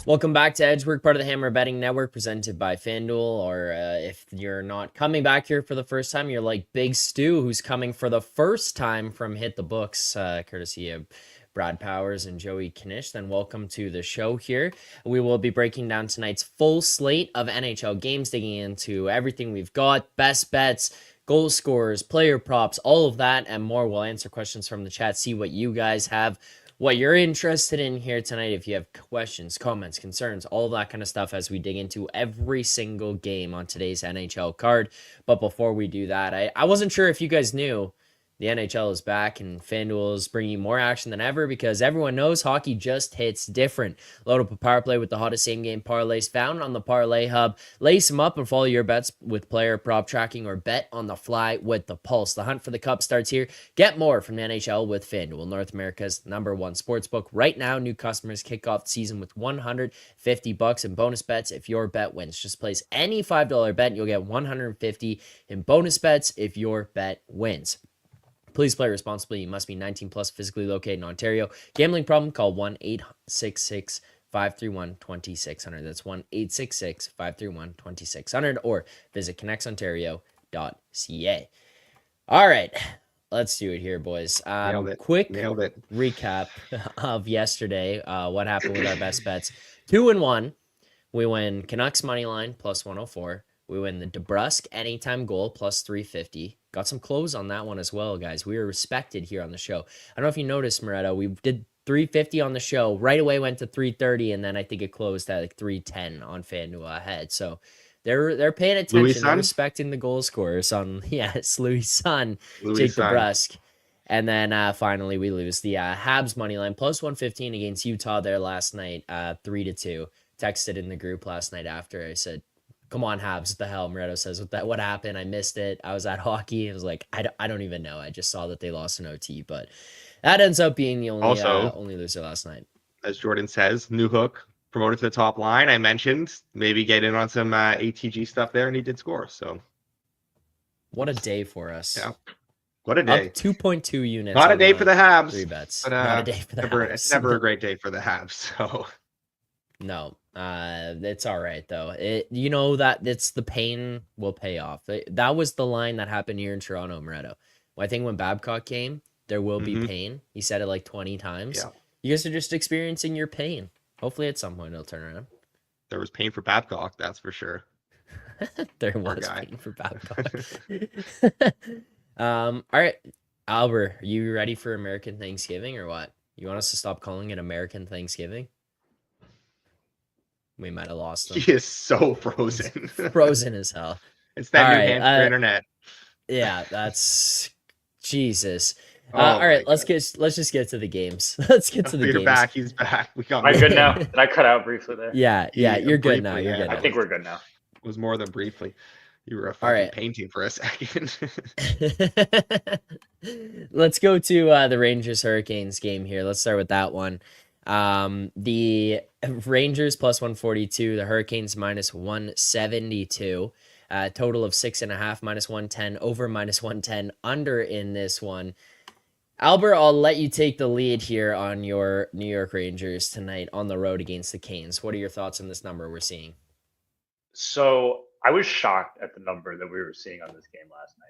Welcome back to Edgework, part of the Hammer Betting Network, presented by FanDuel. Or if you're not coming back here for the first time, you're like Big Stu, who's coming for the first time from Hit the Books, courtesy of Brad Powers and Joey Knish. Then welcome to the show here. We will be breaking down tonight's full slate of NHL games, digging into everything we've got, best bets, goal scorers, player props, all of that and more. We'll answer questions from the chat, see what you guys have, what you're interested in here tonight. If you have questions, comments, concerns, all that kind of stuff as we dig into every single game on today's NHL card. But before we do that, I wasn't sure if you guys knew the NHL is back and FanDuel is bringing more action than ever because everyone knows hockey just hits different. Load up a power play with the hottest same-game parlays found on the Parlay Hub. Lace them up and follow your bets with player prop tracking or bet on the fly with the Pulse. The hunt for the cup starts here. Get more from the NHL with FanDuel, North America's #1 sportsbook. Right now, new customers kick off the season with $150 in bonus bets if your bet wins. Just place any $5 bet and you'll get $150 in bonus bets if your bet wins. Please play responsibly. You must be 19 plus, physically located in Ontario. Gambling problem? Call 1-866-531-2600. That's 1-866-531-2600 or visit connexontario.ca. All right, let's do it here, boys. Nailed it. Quick Nailed it. recap of yesterday. What happened with our best bets? 2-1. We win Canucks money line plus 104. We win the DeBrusk anytime goal plus 350. Got some close on that one as well, guys. We were respected here on the show. I don't know if you noticed, Moretto. We did 350 on the show. Right away went to 330, and then I think it closed at like 310 on FanDuel ahead. So they're paying attention. They're respecting the goal scorers on it's Louis' son, Jake DeBrusk. And then finally we lose the Habs money line plus 115 against Utah there last night, 3-2. Texted in the group last night after. I said, come on, Habs, what the hell? Moretto says, what happened? I missed it. I was at hockey. I was like, I don't even know. I just saw that they lost an OT, but that ends up being the only loser last night. As Jordan says, new hook, promoted to the top line. I mentioned maybe get in on some ATG stuff there, and he did score. So, what a day for us. Yeah. What a day. Up 2.2 units. Not a day for the Habs. 3 bets. But, not a day for the Habs. It's never a great day for the Habs. So, no. It's all right though. You know that it's the pain will pay off. That was the line that happened here in Toronto, Moretto. I think when Babcock came, there will be pain. He said it like 20 times. Yeah. You guys are just experiencing your pain. Hopefully at some point it'll turn around. There was pain for Babcock, that's for sure. There was pain for Babcock. All right, Alber, are you ready for American Thanksgiving or what? You want us to stop calling it American Thanksgiving? We might have lost him. He is so frozen. Frozen as hell. It's that new hamster internet. Yeah, that's Jesus. All right, let's just get to the games. Let's get to the games. Back. He's back. Am I good now? Did I cut out briefly there? Yeah, you're good now. You're good. I think we're good now. It was more than briefly. You were a fucking painting for a second. Let's go to the Rangers Hurricanes game here. Let's start with that one. The Rangers plus 142, the Hurricanes minus 172, total of 6.5, minus 110, over minus 110, under in this one. Albert, I'll let you take the lead here on your New York Rangers tonight on the road against the Canes. What are your thoughts on this number we're seeing? So I was shocked at the number that we were seeing on this game last night.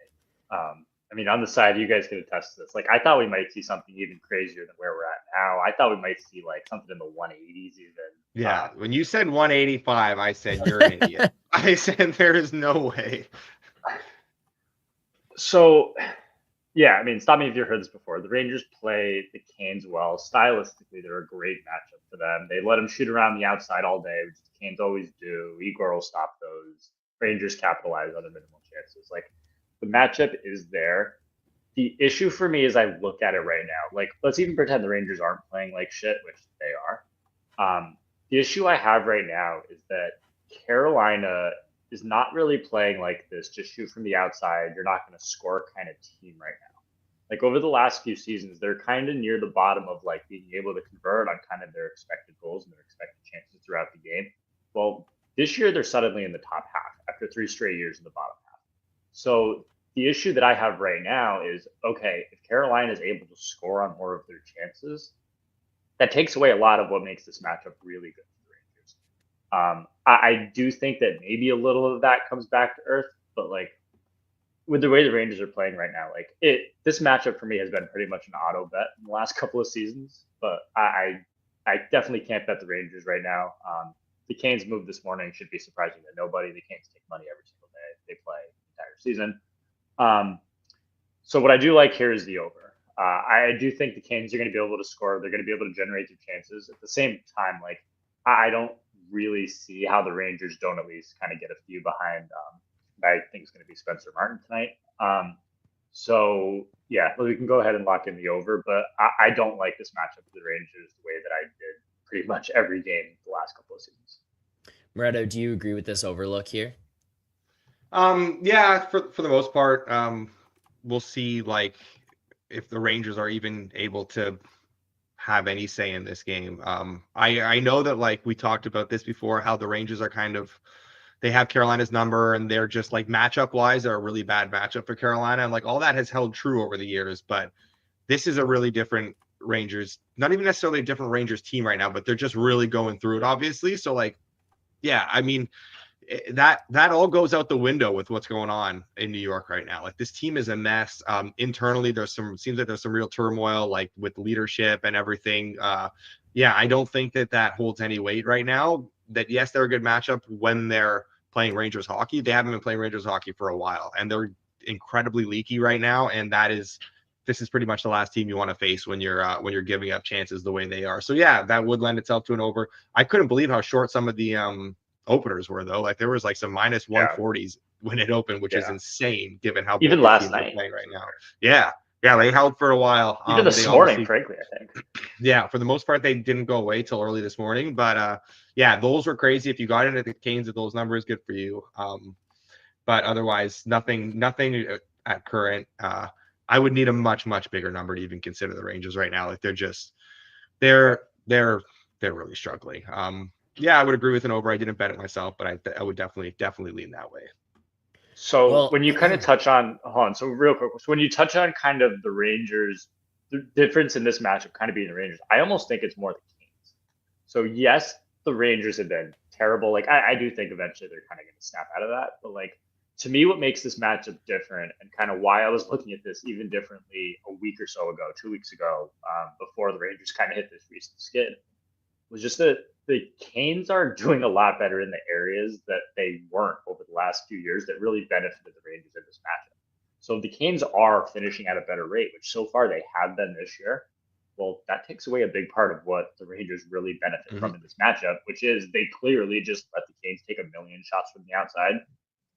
I mean, on the side, you guys could attest to this. Like, I thought we might see something even crazier than where we're at now. I thought we might see like something in the 180s even. Yeah, when you said 185, I said you're an idiot. I said there is no way. So, yeah, I mean, stop me if you've heard this before. The Rangers play the Canes well. Stylistically, they're a great matchup for them. They let them shoot around the outside all day, which the Canes always do. Igor will stop those. Rangers capitalize on their minimal chances. Like, the matchup is there. The issue for me is I look at it right now. Like, let's even pretend the Rangers aren't playing like shit, which they are. The issue I have right now is that Carolina is not really playing like this, just shoot from the outside, you're not going to score kind of team right now. Like, over the last few seasons, they're kind of near the bottom of like being able to convert on kind of their expected goals and their expected chances throughout the game. Well, this year they're suddenly in the top half after 3 straight years in the bottom half. So the issue that I have right now is, okay, if Carolina is able to score on more of their chances, that takes away a lot of what makes this matchup really good for the Rangers. I do think that maybe a little of that comes back to earth, but like with the way the Rangers are playing right now, like this matchup for me has been pretty much an auto bet in the last couple of seasons. But I definitely can't bet the Rangers right now. The Canes move this morning should be surprising to nobody. The Canes take money every single day they play the entire season. So what I do like here is the over. I do think the Canes are going to be able to score. They're going to be able to generate their chances. At the same time, like I don't really see how the Rangers don't at least kind of get a few behind. I think it's going to be Spencer Martin tonight. So yeah, we can go ahead and lock in the over, but I don't like this matchup for the Rangers the way that I did pretty much every game the last couple of seasons. Moretto, do you agree with this overlook here? Yeah, for the most part, we'll see like if the Rangers are even able to have any say in this game. I know that like we talked about this before, how the Rangers are kind of, they have Carolina's number and they're just like matchup wise, they're a really bad matchup for Carolina. And like all that has held true over the years, but this is a really different Rangers, not even necessarily a different Rangers team right now, but they're just really going through it, obviously. So like, yeah, I mean, that all goes out the window with what's going on in New York right now. Like this team is a mess. Internally, seems like there's some real turmoil, like with leadership and everything. Yeah, I don't think that holds any weight right now. That yes, they're a good matchup when they're playing Rangers hockey. They haven't been playing Rangers hockey for a while, and they're incredibly leaky right now. And this is pretty much the last team you want to face when you're giving up chances the way they are. So yeah, that would lend itself to an over. I couldn't believe how short some of the openers were though. Like there was like some minus 140s when it opened, which is insane given how even last night playing right now. Yeah, they held for a while. Even this morning, frankly, I think. Yeah, for the most part, they didn't go away till early this morning. But yeah, those were crazy. If you got into the Canes at those numbers, good for you. But otherwise, nothing at current. I would need a much bigger number to even consider the Rangers right now. Like they're really struggling. Yeah, I would agree with an over. I didn't bet it myself, but I would definitely lean that way. So when you kind of touch on, hold on, so real quick, so when you touch on kind of the Rangers, the difference in this matchup kind of being the Rangers, I almost think it's more the Canes. So yes, the Rangers have been terrible. Like I do think eventually they're kind of going to snap out of that. But like to me, what makes this matchup different and kind of why I was looking at this even differently a week or so ago, 2 weeks ago, before the Rangers kind of hit this recent skid, was just that the Canes are doing a lot better in the areas that they weren't over the last few years that really benefited the Rangers in this matchup. So the Canes are finishing at a better rate, which so far they have been this year. Well, that takes away a big part of what the Rangers really benefit from in this matchup, which is they clearly just let the Canes take a million shots from the outside.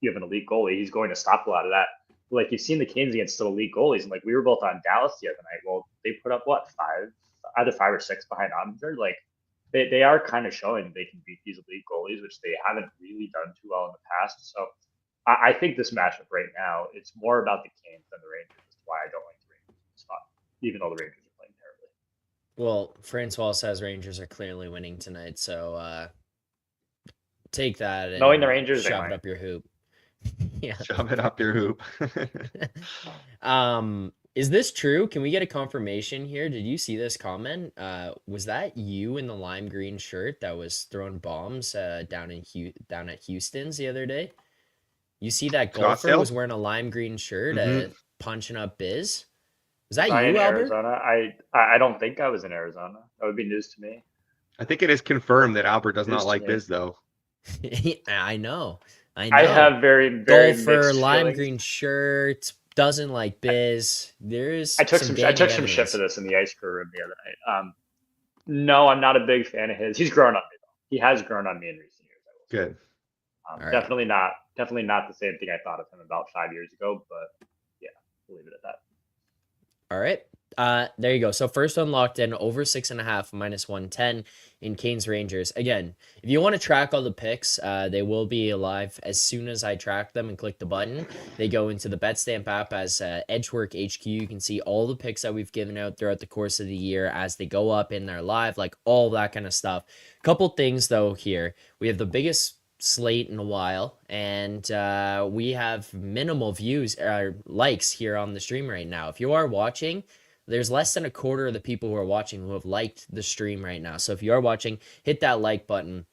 You have an elite goalie. He's going to stop a lot of that. Like you've seen the Canes against still elite goalies. And like we were both on Dallas the other night. Well, they put up either 5 or 6 behind Ottinger. Like they are kind of showing they can beat these elite goalies, which they haven't really done too well in the past. So I think this matchup right now, it's more about the Canes than the Rangers. That's why I don't like the Rangers in this spot, even though the Rangers are playing terribly. Well, Francois says Rangers are clearly winning tonight, so take that and knowing the Rangers, shove it up your hoop. Yeah. Shove it up your hoop. Is this true? Can we get a confirmation here? Did you see this comment? Was that you in the lime green shirt that was throwing bombs down at Houston's the other day? You see that golfer was wearing a lime green shirt punching up Biz? Was that you, Alber? Arizona? I don't think I was in Arizona. That would be news to me. I think it is confirmed that Albert does not like Biz, though. I know. I have very golfer, lime green shirt, doesn't like Biz. I took some shit for this in the ice crew room the other night. No, I'm not a big fan of his. He's grown on me though. He has grown on me in recent years. Good. Definitely not the same thing I thought of him about 5 years ago. But yeah, we'll leave it at that. All right. There you go. So first one locked in over 6.5 minus 110 in Canes Rangers. Again, if you want to track all the picks, they will be live as soon as I track them and click the button. They go into the BetStamp app as Edgework HQ. You can see all the picks that we've given out throughout the course of the year as they go up in there live, like all that kind of stuff. Couple things though here. We have the biggest slate in a while, and we have minimal views or likes here on the stream right now. If you are watching, there's less than a quarter of the people who are watching who have liked the stream right now. So if you are watching, hit that like button.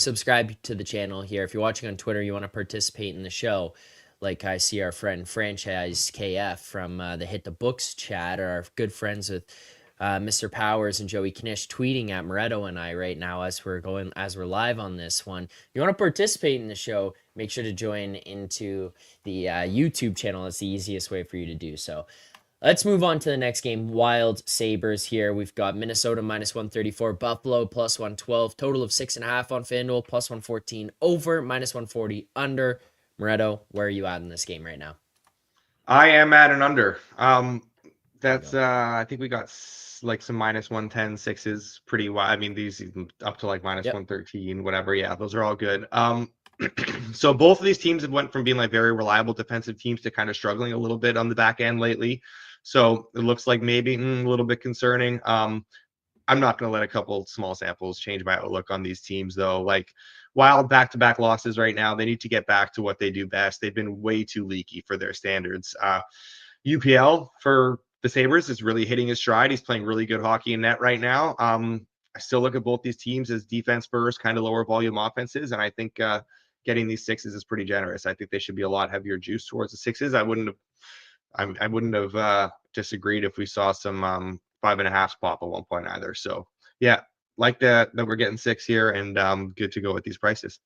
subscribe to the channel here. If you're watching on Twitter, you want to participate in the show, like I see our friend Franchise KF from the Hit the Books chat, or our good friends with Mr. Powers and Joey Knish tweeting at Moretto and I right now as we're live on this one. If you want to participate in the show, make sure to join into the YouTube channel. It's the easiest way for you to do so. Let's move on to the next game. Wild Sabres here. We've got Minnesota minus 134, Buffalo plus 112, total of 6.5 on FanDuel, plus 114 over, minus 140 under. Moretto, where are you at in this game right now? I am at an under. That's I think we got like some minus 110 sixes pretty wide. I mean, these up to like minus 113, whatever. Yeah, those are all good. So both of these teams have went from being like very reliable defensive teams to kind of struggling a little bit on the back end lately. So it looks like maybe a little bit concerning. I'm not going to let a couple small samples change my outlook on these teams, though. Like, Wild back-to-back losses right now. They need to get back to what they do best. They've been way too leaky for their standards. UPL for the Sabres is really hitting his stride. He's playing really good hockey in net right now. I still look at both these teams as defense first, kind of lower volume offenses, and I think getting these sixes is pretty generous. I think they should be a lot heavier juice towards the sixes. I wouldn't have disagreed if we saw some 5.5s pop at one point either. So yeah, like that we're getting 6 here, and good to go with these prices.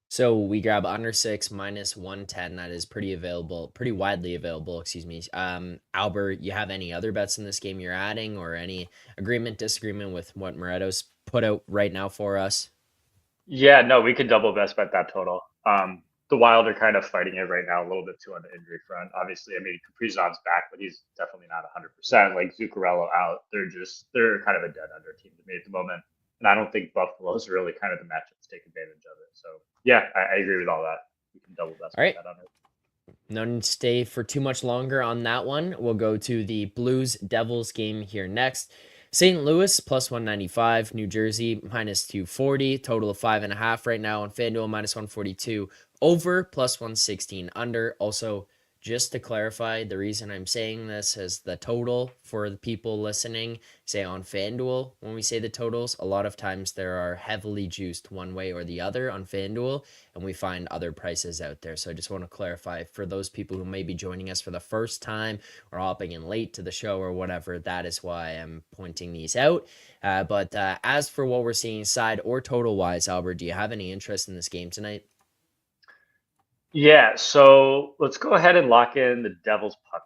So we grab under 6 minus 110. That is pretty widely available. Excuse me. Alber, you have any other bets in this game you're adding, or any disagreement with what Moretto's put out right now for us? Yeah, no, we could double best bet that total. The Wild are kind of fighting it right now a little bit too on the injury front. Obviously, I mean, Kaprizov's back, but he's definitely not 100%. Like Zuccarello out, they're kind of a dead under team to me at the moment. And I don't think Buffalo is really kind of the matchup to take advantage of it. So yeah, I agree with all that. We can double best bet that under. No need to stay for too much longer on that one. We'll go to the Blues Devils game here next. St. Louis plus 195, New Jersey minus 240, total of 5.5 right now on FanDuel, minus 142 over, plus 116 under. Also, just to clarify, the reason I'm saying this is the total for the people listening, say on FanDuel, when we say the totals, a lot of times there are heavily juiced one way or the other on FanDuel, and we find other prices out there. So I just want to clarify for those people who may be joining us for the first time or hopping in late to the show or whatever, that is why I'm pointing these out. But as for what we're seeing side or total wise, Albert, do you have any interest in this game tonight? Yeah, so let's go ahead and lock in the Devils puck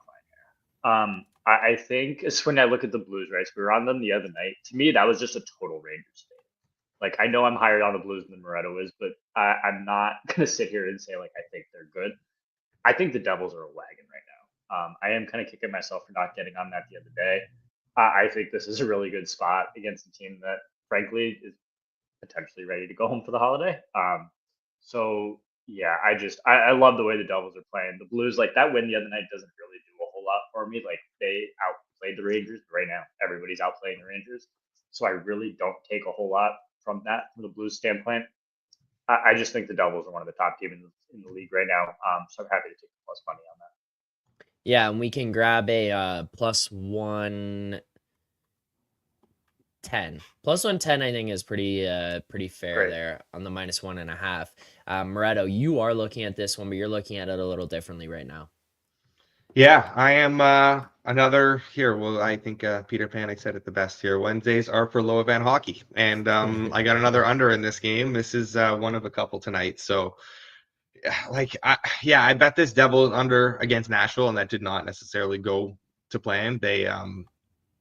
line here. I think it's when I look at the Blues, right? So we were on them the other night. To me, that was just a total Rangers game. Like, I know I'm higher on the Blues than Moretto is, but I'm not going to sit here and say, like, I think they're good. I think the Devils are a wagon right now. I am kind of kicking myself for not getting on that the other day. I think this is a really good spot against a team that, frankly, is potentially ready to go home for the holiday. So yeah, I love the way the Devils are playing. The Blues, like that win the other night, doesn't really do a whole lot for me. Like they outplayed the Rangers, but right now everybody's outplaying the Rangers. So I really don't take a whole lot from that from the Blues standpoint. I just think the Devils are one of the top teams in the league right now. So I'm happy to take the plus money on that. Yeah, and we can grab a plus 110. Plus 110, I think, is pretty fair. Great. There on the minus 1.5. Moretto, you are looking at this one, but you're looking at it a little differently right now. Yeah, I am another here. Well, I think Peter Panic said it the best here. Wednesdays are for low event hockey, and I got another under in this game. This is one of a couple tonight. So, I bet this Devil under against Nashville, and that did not necessarily go to plan. They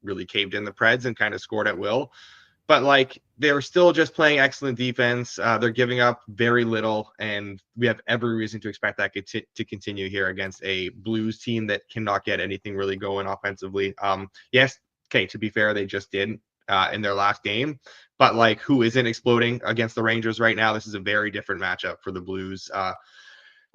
really caved in the Preds and kind of scored at will. But like they were still just playing excellent defense. They're giving up very little, and we have every reason to expect that to continue here against a Blues team that cannot get anything really going offensively. Yes, okay, to be fair, they just did in their last game, but like who isn't exploding against the Rangers right now? This is a very different matchup for the Blues.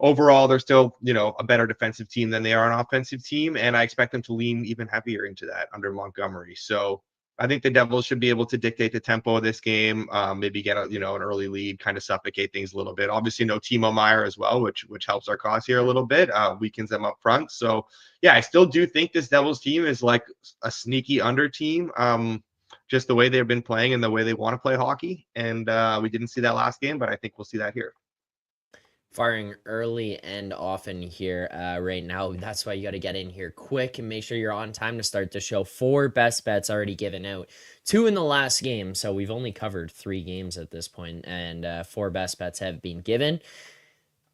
Overall, they're still, a better defensive team than they are an offensive team, and I expect them to lean even heavier into that under Montgomery. So I think the Devils should be able to dictate the tempo of this game, maybe get an early lead, kind of suffocate things a little bit. Obviously, no Timo Meier as well, which helps our cause here a little bit, weakens them up front. So yeah, I still do think this Devils team is like a sneaky under team. just the way they've been playing and the way they want to play hockey. And we didn't see that last game, but I think we'll see that here. Firing early and often here right now. That's why you got to get in here quick and make sure you're on time to start the show. 4 best bets already given out, 2 in the last game. So we've only covered 3 games at this point, and 4 best bets have been given.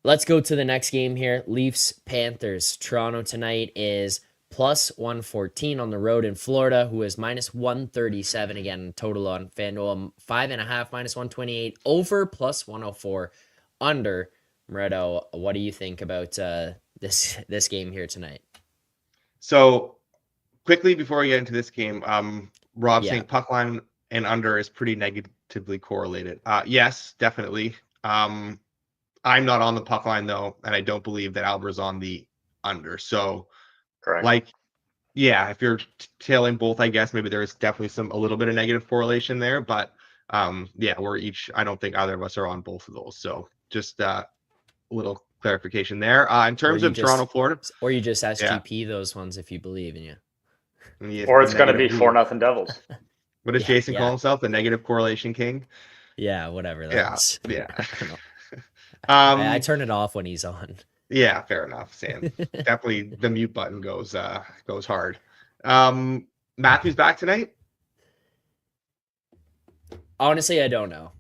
Let's go to the next game here. Leafs Panthers. Toronto tonight is plus 114 on the road in Florida, who is minus 137 again total on FanDuel. 5.5 minus 128, over plus 104, under. Moretto, what do you think about this game here tonight? So quickly before we get into this game, Rob saying puck line and under is pretty negatively correlated. Yes, definitely. I'm not on the puck line though, and I don't believe that Alber's on the under. So, correct. Like, yeah, if you're tailing both, I guess maybe there is definitely a little bit of negative correlation there. But yeah, we're each. I don't think either of us are on both of those. So just little clarification there. In terms of Toronto, Florida, or you just SGP those ones if you believe in you. Yeah, or it's going to be 4-0 Devils. What does Jason call himself? The negative correlation king? Yeah, whatever that is. Yeah. I turn it off when he's on. Yeah, fair enough, Sam. Definitely the mute button goes hard. Matthews back tonight? Honestly, I don't know.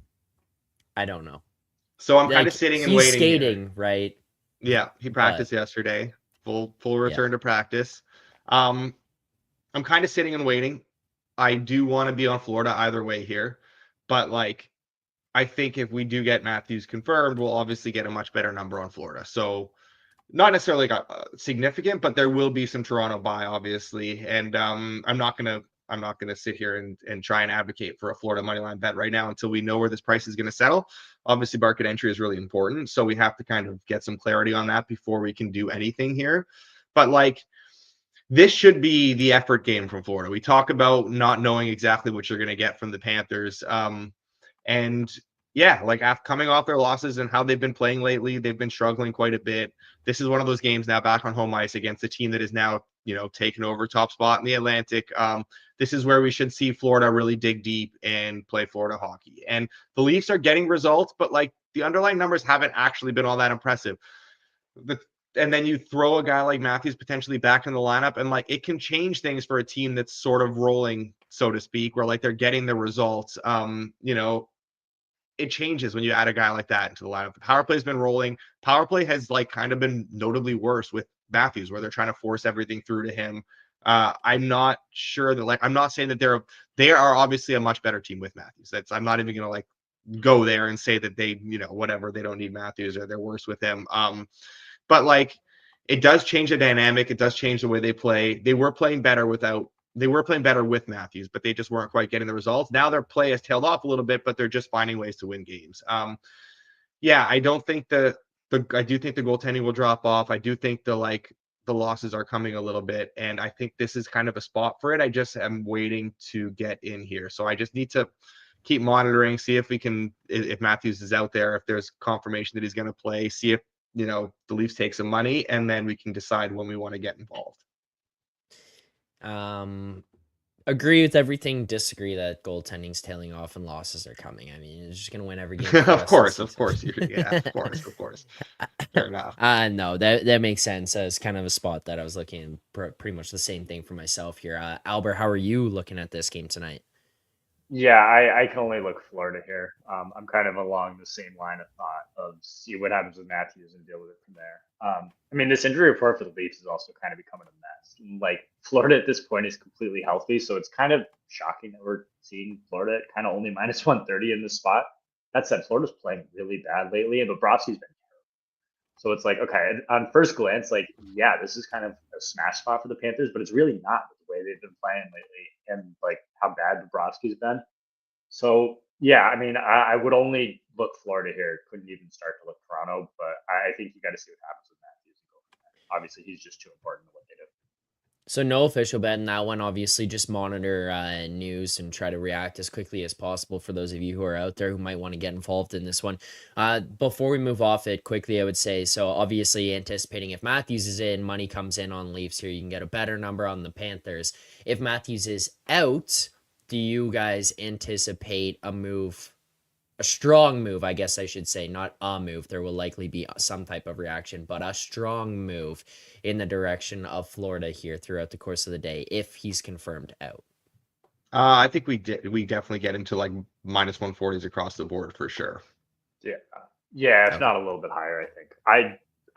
So I'm kind of sitting and waiting. He's skating, right? Yeah, he practiced yesterday. Full return to practice. I'm kind of sitting and waiting. I do want to be on Florida either way here, but like, I think if we do get Matthews confirmed, we'll obviously get a much better number on Florida. So not necessarily significant, but there will be some Toronto buy, obviously. And I'm not gonna sit here and try and advocate for a Florida money line bet right now until we know where this price is going to settle. Obviously, market entry is really important, so we have to kind of get some clarity on that before we can do anything here. But like, this should be the effort game from Florida. We talk about not knowing exactly what you're going to get from the Panthers, and yeah, like coming off their losses and how they've been playing lately, they've been struggling quite a bit. This is one of those games now back on home ice against a team that is now, taken over top spot in the Atlantic. This is where we should see Florida really dig deep and play Florida hockey. And the Leafs are getting results, but like the underlying numbers haven't actually been all that impressive. And then you throw a guy like Matthews potentially back in the lineup, and like it can change things for a team that's sort of rolling, so to speak, where like they're getting the results. It changes when you add a guy like that into the lineup. The power play has been rolling. Power play has like kind of been notably worse with Matthews, where they're trying to force everything through to him. I'm not sure that I'm not saying that they are obviously a much better team with Matthews. I'm not even gonna like go there and say that they, whatever, they don't need Matthews or they're worse with him. But like, it does change the dynamic. It does change the way they play. They were playing better with Matthews, but they just weren't quite getting the results. Now their play has tailed off a little bit, but they're just finding ways to win games. I don't think I do think the goaltending will drop off. I do think the losses are coming a little bit, and I think this is kind of a spot for it. I just am waiting to get in here. So I just need to keep monitoring, see if Matthews is out there, if there's confirmation that he's going to play, see if, the Leafs take some money, and then we can decide when we want to get involved. Agree with everything. Disagree that goaltending's tailing off and losses are coming. I mean, you're just gonna win every game. Of course. Of course. Fair enough. No, that makes sense. As kind of a spot that I was looking at, pretty much the same thing for myself here. Alber, how are you looking at this game tonight? Yeah, I can only look Florida here. I'm kind of along the same line of thought of see what happens with Matthews and deal with it from there. I mean, this injury report for the Leafs is also kind of becoming a mess. Like, Florida at this point is completely healthy, so it's kind of shocking that we're seeing Florida at kind of only minus 130 in this spot. That said, Florida's playing really bad lately, and Bobrovsky's been terrible. So it's like, okay, on first glance, like, yeah, this is kind of a smash spot for the Panthers, but it's really not with the way they've been playing lately and like how bad Bobrovsky's been. So yeah, I mean, I would only look Florida here. Couldn't even start to look Toronto, but I think you got to see what happens with Matthews and go from there. Obviously, he's just too important to what they do. So no official bet in that one. Obviously, just monitor news and try to react as quickly as possible for those of you who are out there who might want to get involved in this one. Before we move off it quickly, I would say, so obviously anticipating if Matthews is in, money comes in on Leafs here. You can get a better number on the Panthers. If Matthews is out, do you guys anticipate a strong move, I guess I should say, not a move. There will likely be some type of reaction, but a strong move in the direction of Florida here throughout the course of the day if he's confirmed out? I think we definitely get into like minus 140s across the board for sure. Yeah, if Okay. not a little bit higher, I think.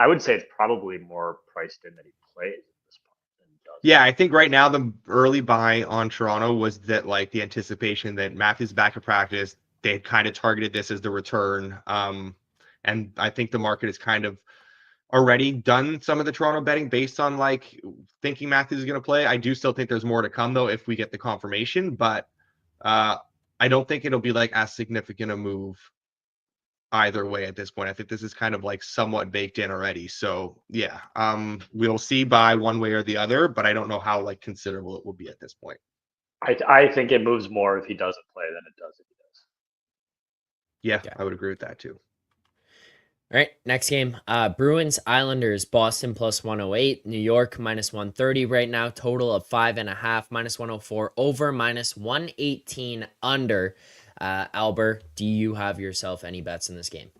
I would say it's probably more priced in that he plays at this point than he does. Yeah, I think right now the early buy on Toronto was that like the anticipation that Matthews back at practice, they had kind of targeted this as the return. And I think the market has kind of already done some of the Toronto betting based on like thinking Matthews is going to play. I do still think there's more to come though if we get the confirmation, but I don't think it'll be like as significant a move either way at this point. I think this is kind of like somewhat baked in already. So yeah, we'll see by one way or the other, but I don't know how like considerable it will be at this point. I think it moves more if he doesn't play than it does if he does. Yeah, Yeah. I would agree with that too. All right, next game. Bruins, Islanders, Boston plus 108, New York minus 130 right now, total of 5.5, minus 104 over, minus 118 under. Alber, do you have yourself any bets in this game?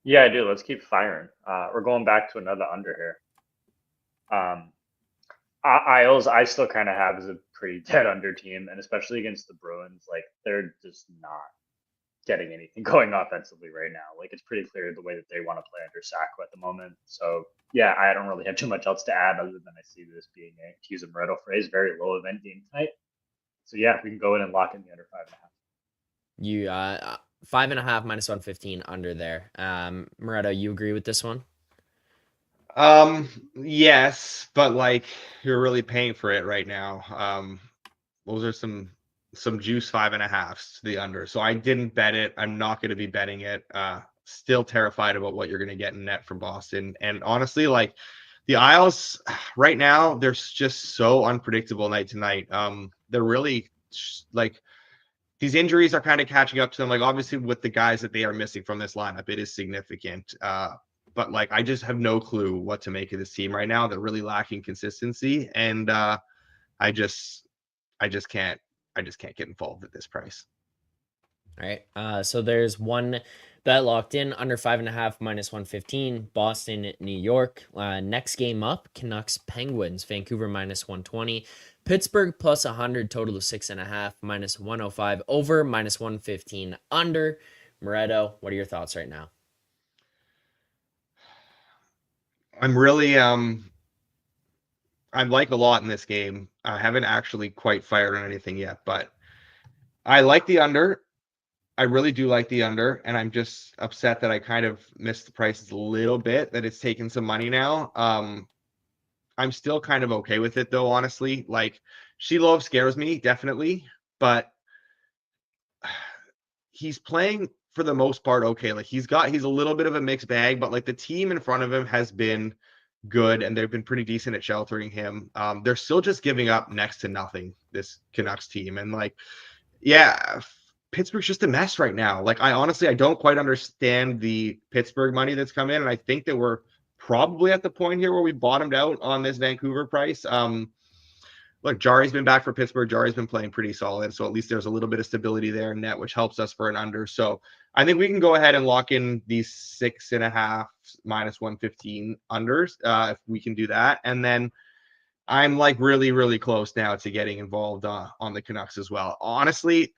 Yeah, I do. Let's keep firing. We're going back to another under here. Isles, I still kind of have as a pretty dead under team, and especially against the Bruins, like they're just not getting anything going offensively right now. Like it's pretty clear the way that they want to play under Sacco at the moment. So yeah, I don't really have too much else to add other than I see this being to use a Moretto phrase, very low event game tonight. So yeah, we can go in and lock in the under 5.5. You 5.5 minus 115 under there. Moretto, you agree with this one? Yes, but like you're really paying for it right now. Those are some juice 5.5s to the under. So I didn't bet it. I'm not going to be betting it. Still terrified about what you're going to get in net from Boston. And honestly, like the Isles right now, they're just so unpredictable night to night. They're really like these injuries are kind of catching up to them. Like obviously with the guys that they are missing from this lineup, it is significant. But like I just have no clue what to make of this team right now. They're really lacking consistency, and I just can't get involved at this price. All right. So there's one bet locked in under 5.5 minus 115. Boston, New York. Next game up, Canucks, Penguins. Vancouver minus 120. Pittsburgh plus 100. Total of 6.5 minus 105 over minus 115 under. Moretto, what are your thoughts right now? I'm really I like a lot in this game. I haven't actually quite fired on anything yet, but I like the under. I really do like the under, and I'm just upset that I kind of missed the prices a little bit, that it's taken some money now. I'm still kind of okay with it though, honestly. Like Sheilov scares me, definitely, but he's playing for the most part okay. Like he's a little bit of a mixed bag, but like the team in front of him has been good and they've been pretty decent at sheltering him. They're still just giving up next to nothing, this Canucks team. And like, yeah, Pittsburgh's just a mess right now. Like I don't quite understand the Pittsburgh money that's come in. And I think that we're probably at the point here where we bottomed out on this Vancouver price. Look, Jari's been back for Pittsburgh. Jari's been playing pretty solid. So at least there's a little bit of stability there in net, which helps us for an under. So I think we can go ahead and lock in these 6.5 minus 115 unders if we can do that. And then I'm like really, really close now to getting involved on the Canucks as well. Honestly,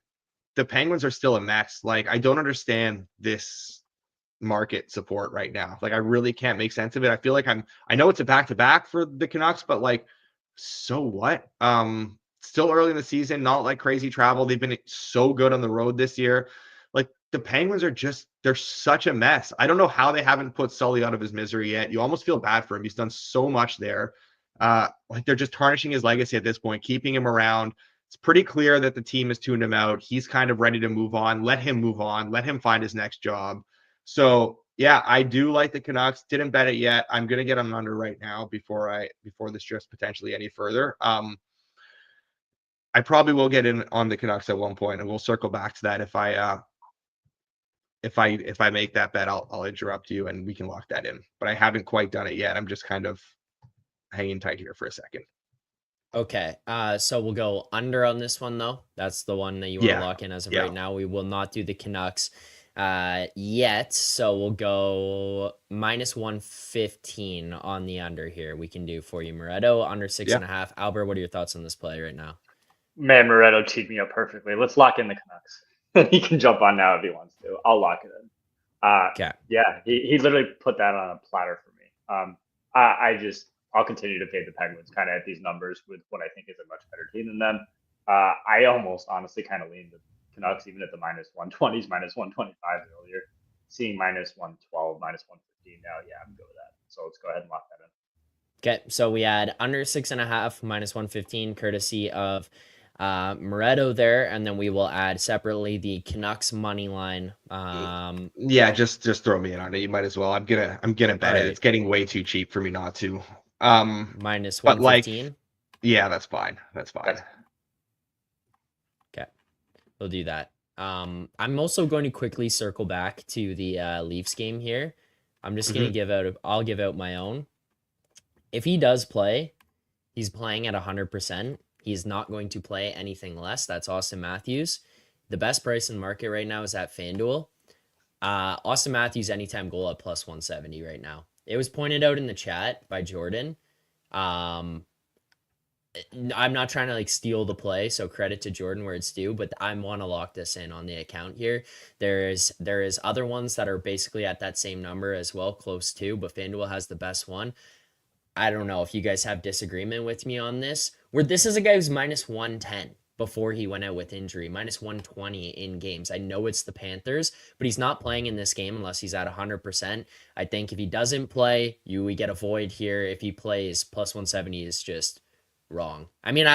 the Penguins are still a mess. Like I don't understand this market support right now. Like I really can't make sense of it. I feel like I know it's a back-to-back for the Canucks, but like so what? Still early in the season, not like crazy travel. They've been so good on the road this year. Like the Penguins are they're such a mess. I don't know how they haven't put Sully out of his misery yet. You almost feel bad for him. He's done so much there. Like they're just tarnishing his legacy at this point, keeping him around. It's pretty clear that the team has tuned him out. He's kind of ready to move on. Let him move on. Let him find his next job. So yeah, I do like the Canucks. Didn't bet it yet. I'm gonna get on under right now before this drifts potentially any further. I probably will get in on the Canucks at one point, and we'll circle back to that if I make that bet. I'll interrupt you and we can lock that in. But I haven't quite done it yet. I'm just kind of hanging tight here for a second. Okay. So we'll go under on this one though. That's the one that you want to Yeah. lock in as of Yeah. right now. We will not do the Canucks yet. So we'll go minus 115 on the under here. We can do for you, Moretto, under 6.5. Alber, what are your thoughts on this play right now? Man, Moretto teed me up perfectly. Let's lock in the Canucks. He can jump on now if he wants to. I'll lock it in. Okay. Yeah, he literally put that on a platter for me. I'll continue to pay the Penguins kind of at these numbers with what I think is a much better team than them. I almost honestly kind of leaned the Canucks even at the minus 120s, minus 125 earlier. Seeing minus 112, minus 115 now, yeah, I'm good with that. So let's go ahead and lock that in. Okay, so we had under 6.5 minus 115, courtesy of Moretto there, and then we will add separately the Canucks money line. Yeah, just throw me in on it. You might as well. I'm gonna bet it. It's getting way too cheap for me not to. Minus but 115. Yeah, that's fine. That's fine. Okay, we'll do that. I'm also going to quickly circle back to the Leafs game here. I'm just gonna I'll give out my own. If he does play, he's playing at 100%. He's not going to play anything less. That's Austin Matthews. The best price in the market right now is at FanDuel. Austin Matthews anytime goal at plus 170 right now. It was pointed out in the chat by Jordan. I'm not trying to like steal the play, so credit to Jordan where it's due, but I want to lock this in on the account here. There is other ones that are basically at that same number as well, close to, but FanDuel has the best one. I don't know if you guys have disagreement with me on this, where this is a guy who's minus 110 before he went out with injury, minus 120 in games. I know it's the Panthers, but he's not playing in this game unless he's at 100%. I think if he doesn't play, we get a void here. If he plays, plus 170 is just wrong. I mean,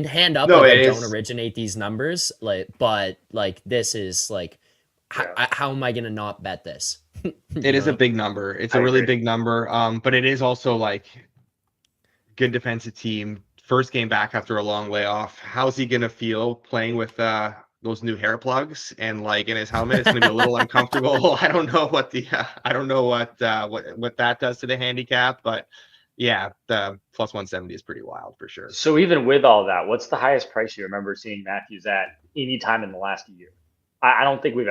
hand up, I don't originate these numbers, but this is how am I gonna not bet this? It is a big number. It's a really big number. But it is also good defensive team. First game back after a long layoff. How's he gonna feel playing with those new hair plugs and in his helmet? It's gonna be a little uncomfortable. I don't know what what that does to the handicap, but yeah, the plus 170 is pretty wild for sure. So even with all that, what's the highest price you remember seeing Matthews at any time in the last year? I don't think we've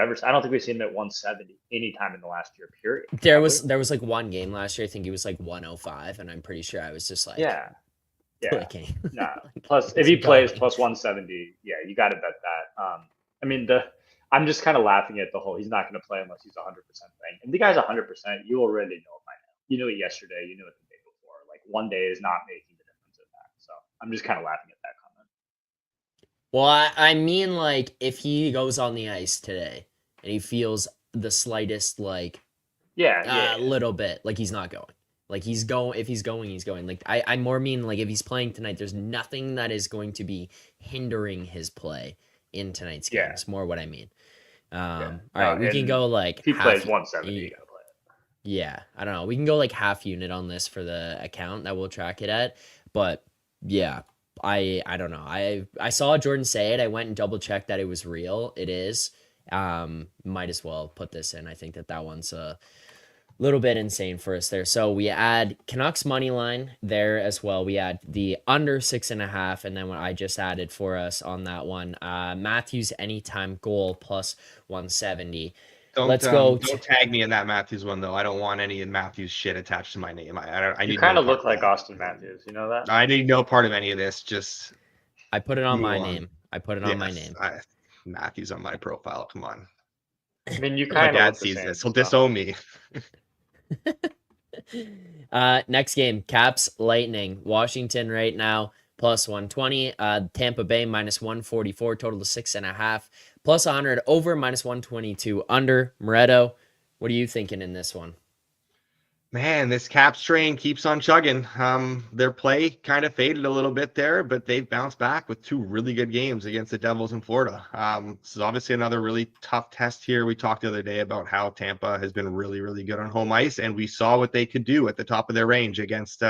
seen him at 170 anytime in the last year, period. There was one game last year. I think he was 105, and I'm pretty sure I was just clicking. No. Plus, if he plays plus 170, yeah, you got to bet that. I'm just kind of laughing at the whole he's not going to play unless he's 100% thing. And the guy's 100%, you already know it by now. You knew it yesterday. You knew it the day before. One day is not making the difference in that. So I'm just kind of laughing at that comment. Well, I mean, if he goes on the ice today and he feels the slightest, little bit, he's not going. If he's going, he's going. I more mean, if he's playing tonight, there's nothing that is going to be hindering his play in tonight's game. It's more what I mean. All right, we can go, if he plays 170, you got to play it. Yeah, I don't know. We can go, half unit on this for the account that we'll track it at. But, yeah. I don't know. I saw Jordan say it. I went and double checked that it was real. It is. Might as well put this in. I think that one's a little bit insane for us there. So we add Canucks money line there as well. We add the under 6.5, and then what I just added for us on that one, Matthews anytime goal plus 170. Let's go. Don't tag me in that Matthews one though. I don't want any Matthews shit attached to my name. I you kind of look like Austin Matthews. You know that? I need no part of any of this. Just I put it on my name. On my name. Matthews on my profile. Come on. I mean, you kind of. My dad sees this. He'll disown me. Next game, Caps Lightning. Washington right now plus 120. Tampa Bay minus 144. Total to 6.5. Plus 100 over, minus 122 under. Moretto, what are you thinking in this one? Man, this Caps train keeps on chugging. Their play kind of faded a little bit there, but they've bounced back with two really good games against the Devils in Florida. This is obviously another really tough test here. We talked the other day about how Tampa has been really, really good on home ice, and we saw what they could do at the top of their range against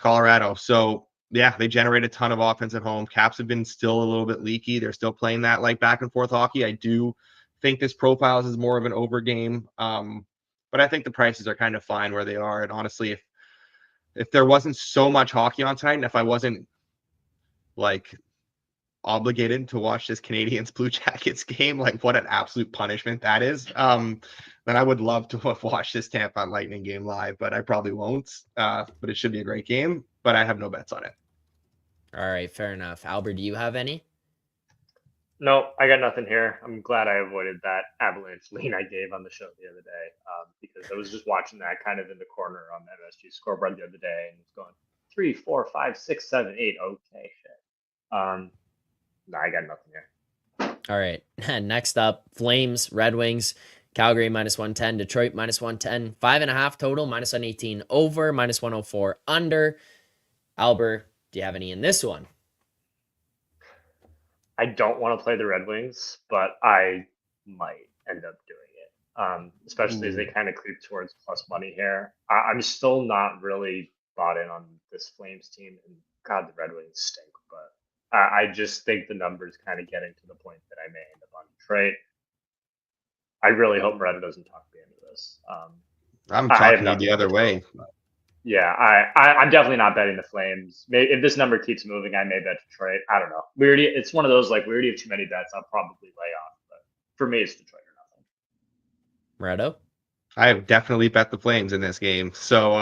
Colorado. So, yeah, they generate a ton of offense at home. Caps have been still a little bit leaky. They're still playing that back and forth hockey. I do think this profiles is more of an over game. But I think the prices are kind of fine where they are. And honestly, if there wasn't so much hockey on tonight, and if I wasn't like obligated to watch this Canadiens Blue Jackets game, like what an absolute punishment that is. Then I would love to have watched this Tampa Lightning game live, but I probably won't. But it should be a great game, but I have no bets on it. All right, fair enough. Albert, do you have any? No, I got nothing here. I'm glad I avoided that Avalanche lean I gave on the show the other day, because I was just watching that kind of in the corner on the MSG scoreboard the other day and it's going 3, 4, 5, 6, 7, 8. Okay, shit. No, I got nothing here. All right. Next up, Flames, Red Wings, Calgary -110, Detroit -110, 5.5 total, -118 over, -104 under. Albert, do you have any in this one? I don't want to play the Red Wings, but I might end up doing it, especially as they kind of creep towards plus money here. I'm still not really bought in on this Flames team, and God, the Red Wings stink. But I just think the numbers kind of getting to the point that I may end up on Detroit. I really hope Moretto doesn't talk me into this. I'm talking you the other way. Yeah, I'm definitely not betting the Flames. Maybe if this number keeps moving, I may bet Detroit. I don't know. It's one of those like we already have too many bets. I'll probably lay off. But for me, it's Detroit or nothing. Moretto? I have definitely bet the Flames in this game. So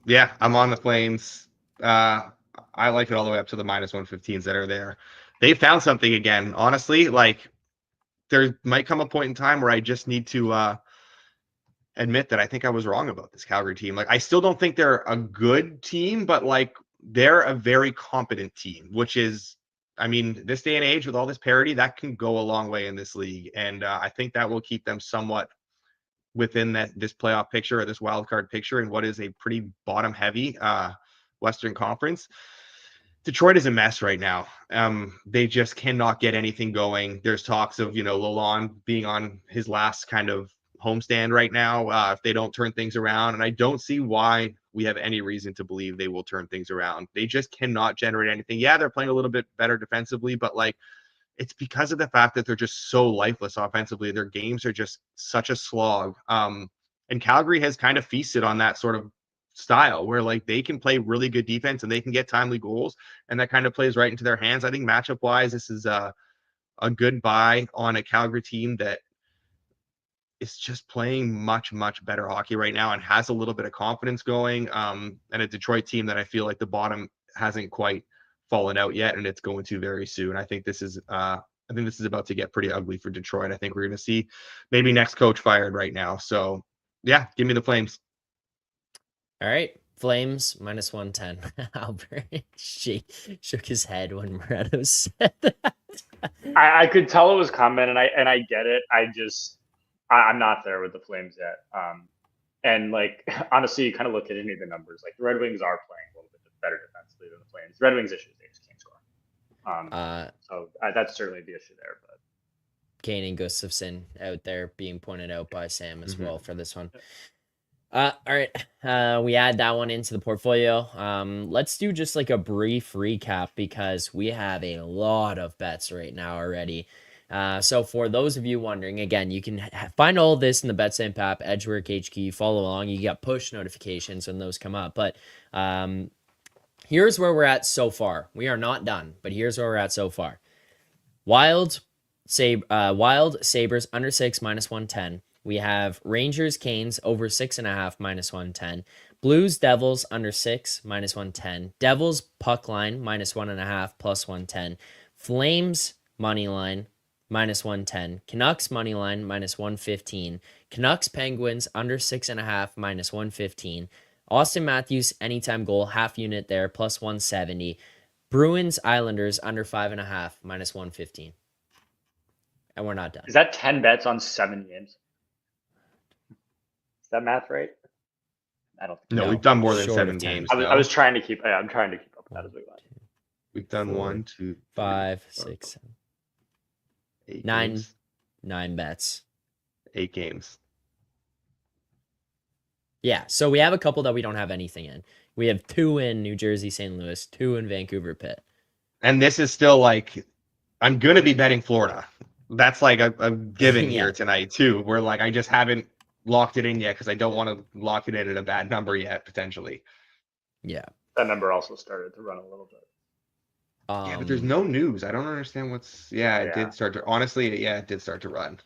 yeah, I'm on the Flames. I like it all the way up to the -115s that are there. They found something again. Honestly, like there might come a point in time where I just need to admit that I think I was wrong about this Calgary team. Like I still don't think they're a good team, but like they're a very competent team, which is, I mean, this day and age with all this parity, that can go a long way in this league. And I think that will keep them somewhat within this playoff picture or this wild card picture in what is a pretty bottom heavy Western Conference. Detroit is a mess right now. They just cannot get anything going. There's talks of, Lalonde being on his last kind of homestand right now if they don't turn things around. And I don't see why we have any reason to believe they will turn things around. They just cannot generate anything. Yeah, they're playing a little bit better defensively, but like it's because of the fact that they're just so lifeless offensively. Their games are just such a slog. And Calgary has kind of feasted on that sort of style where like they can play really good defense and they can get timely goals, and that kind of plays right into their hands. I think matchup wise, this is a good buy on a Calgary team that is just playing much, much better hockey right now and has a little bit of confidence going. And a Detroit team that I feel like the bottom hasn't quite fallen out yet, and it's going to very soon. I think this is about to get pretty ugly for Detroit. I think we're going to see maybe next coach fired right now. So yeah, give me the Flames. All right. Flames -110. Albert shook his head when Moretto said that. I could tell it was coming, and I get it. I'm not there with the Flames yet. And like honestly, you kind of look at any of the numbers. Like the Red Wings are playing a little bit better defensively than the Flames. The Red Wings' issue is they just can't score. So that's certainly the issue there. But Kane and Gustafsson out there being pointed out by Sam as well for this one. All right. We add that one into the portfolio. Let's do just like a brief recap because we have a lot of bets right now already. So for those of you wondering, again, you can find all this in the BetSamp app, Edgework HQ. Follow along. You get push notifications when those come up. But here's where we're at so far. We are not done, but here's where we're at so far. Wild Sabres under 6 -110. We have Rangers Canes over 6.5 -110. Blues Devils under 6 -110. Devils puck line -1.5 +110. Flames money line -110. Canucks money line -115. Canucks Penguins under 6.5 -115. Austin Matthews anytime goal half unit there +170. Bruins Islanders under 5.5 -115. And we're not done. Is that 10 bets on 7 games? Is that math right? I don't think No, we've done more than 7 games. I was trying to keep. I'm trying to keep up with that as we go. We've done 4, 1, 2, 5, 6, 7, 8 9, games. 9 bets. 8 games. Yeah, so we have a couple that we don't have anything in. We have 2 in New Jersey, St. Louis, 2 in Vancouver, Pitt. And this is still like, I'm going to be betting Florida. That's like a given here tonight too, where like I just haven't locked it in yet because I don't want to lock it in at a bad number yet, potentially. Yeah. That number also started to run a little bit. Yeah, but there's no news. I don't understand what's. Yeah, it Yeah. did start to. Honestly, yeah, it did start to run.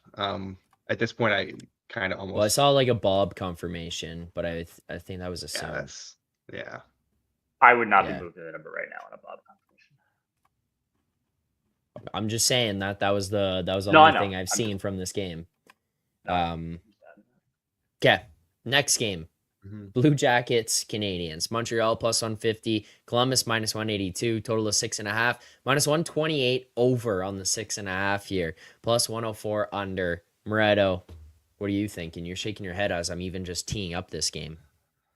At this point, I kind of Well, I almost. saw like a Bob confirmation, but I think that was Yeah, assumed. that's. Yeah. I would not be Yeah. moving the number right now on a Bob confirmation. I'm just saying that was the No, I only know. thing I've seen from this game. No, Um, okay, next game. Mhm. Blue Jackets, Canadiens. Montreal plus 150. Columbus minus 182. Total of 6.5. Minus 128 over on the 6.5 here. Plus 104 under. Moretto, what are you thinking? You're shaking your head as I'm even just teeing up this game.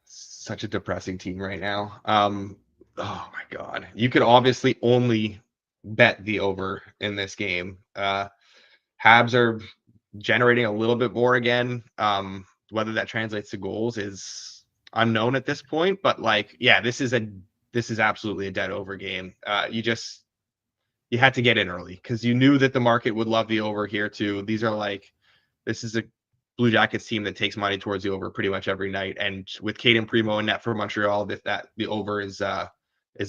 Such a depressing team right now. Oh my God. You could obviously only bet the over in this game. Habs are generating a little bit more again. Whether that translates to goals is unknown at this point, but like, yeah, this is absolutely a dead over game. You had to get in early because you knew that the market would love the over here too. This is a Blue Jackets team that takes money towards the over pretty much every night. And with Caden Primo and net for Montreal, the over is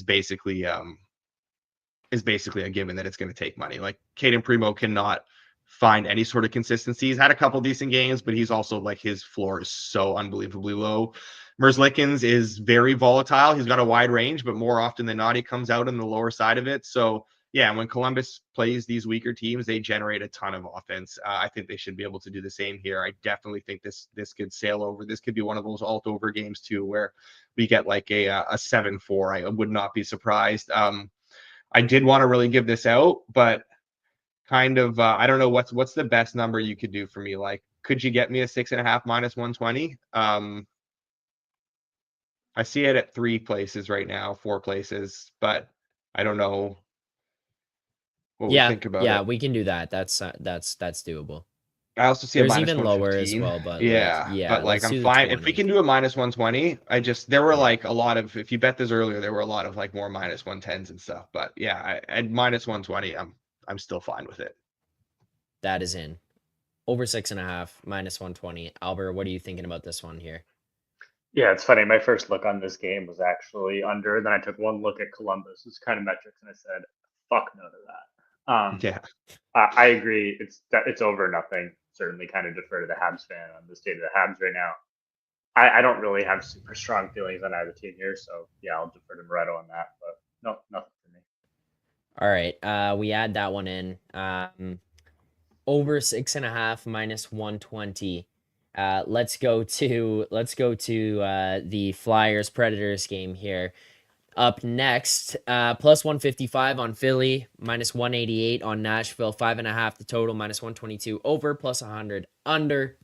basically a given that it's going to take money. Like Caden Primo cannot find any sort of consistency. He's had a couple decent games, but he's also like his floor is so unbelievably low. Merzlikins is very volatile. He's got a wide range, but more often than not, he comes out on the lower side of it. So yeah, when Columbus plays these weaker teams, they generate a ton of offense. I think they should be able to do the same here. I definitely think this could sail over. This could be one of those alt over games too, where we get like a 7-4. I would not be surprised. I did want to really give this out, but kind of I don't know what's the best number you could do for me. Like, could you get me a 6.5 minus 120? I see it at 3 places right now, 4 places, but I don't know what we Yeah, think about yeah, it. we can do that. That's doable. I also see a There's minus even lower as 115. well, but like, Yeah, yeah, but like let's I'm do the fine if we 20. can do a minus 120. There were Yeah, like a lot of, if you bet this earlier, there were a lot of like more minus 110s and stuff. But yeah, at minus 120, I'm still fine with it. that is in. Over 6.5, minus 120. Albert, what are you thinking about this one here? Yeah, it's funny. My first look on this game was actually under. Then I took one look at Columbus' kind of metrics, and I said, "Fuck no to that." Yeah. I agree. It's over nothing. Certainly, kind of defer to the Habs fan on the state of the Habs right now. I don't really have super strong feelings on either team here, so yeah, I'll defer to Moretto on that. But no, nothing for me. All right, we add that one in. Over 6.5, minus 120. Let's go to the Flyers Predators game here. Up next, plus 155 on Philly, minus 188 on Nashville, 5.5 the total, minus 122 over, plus 100 under.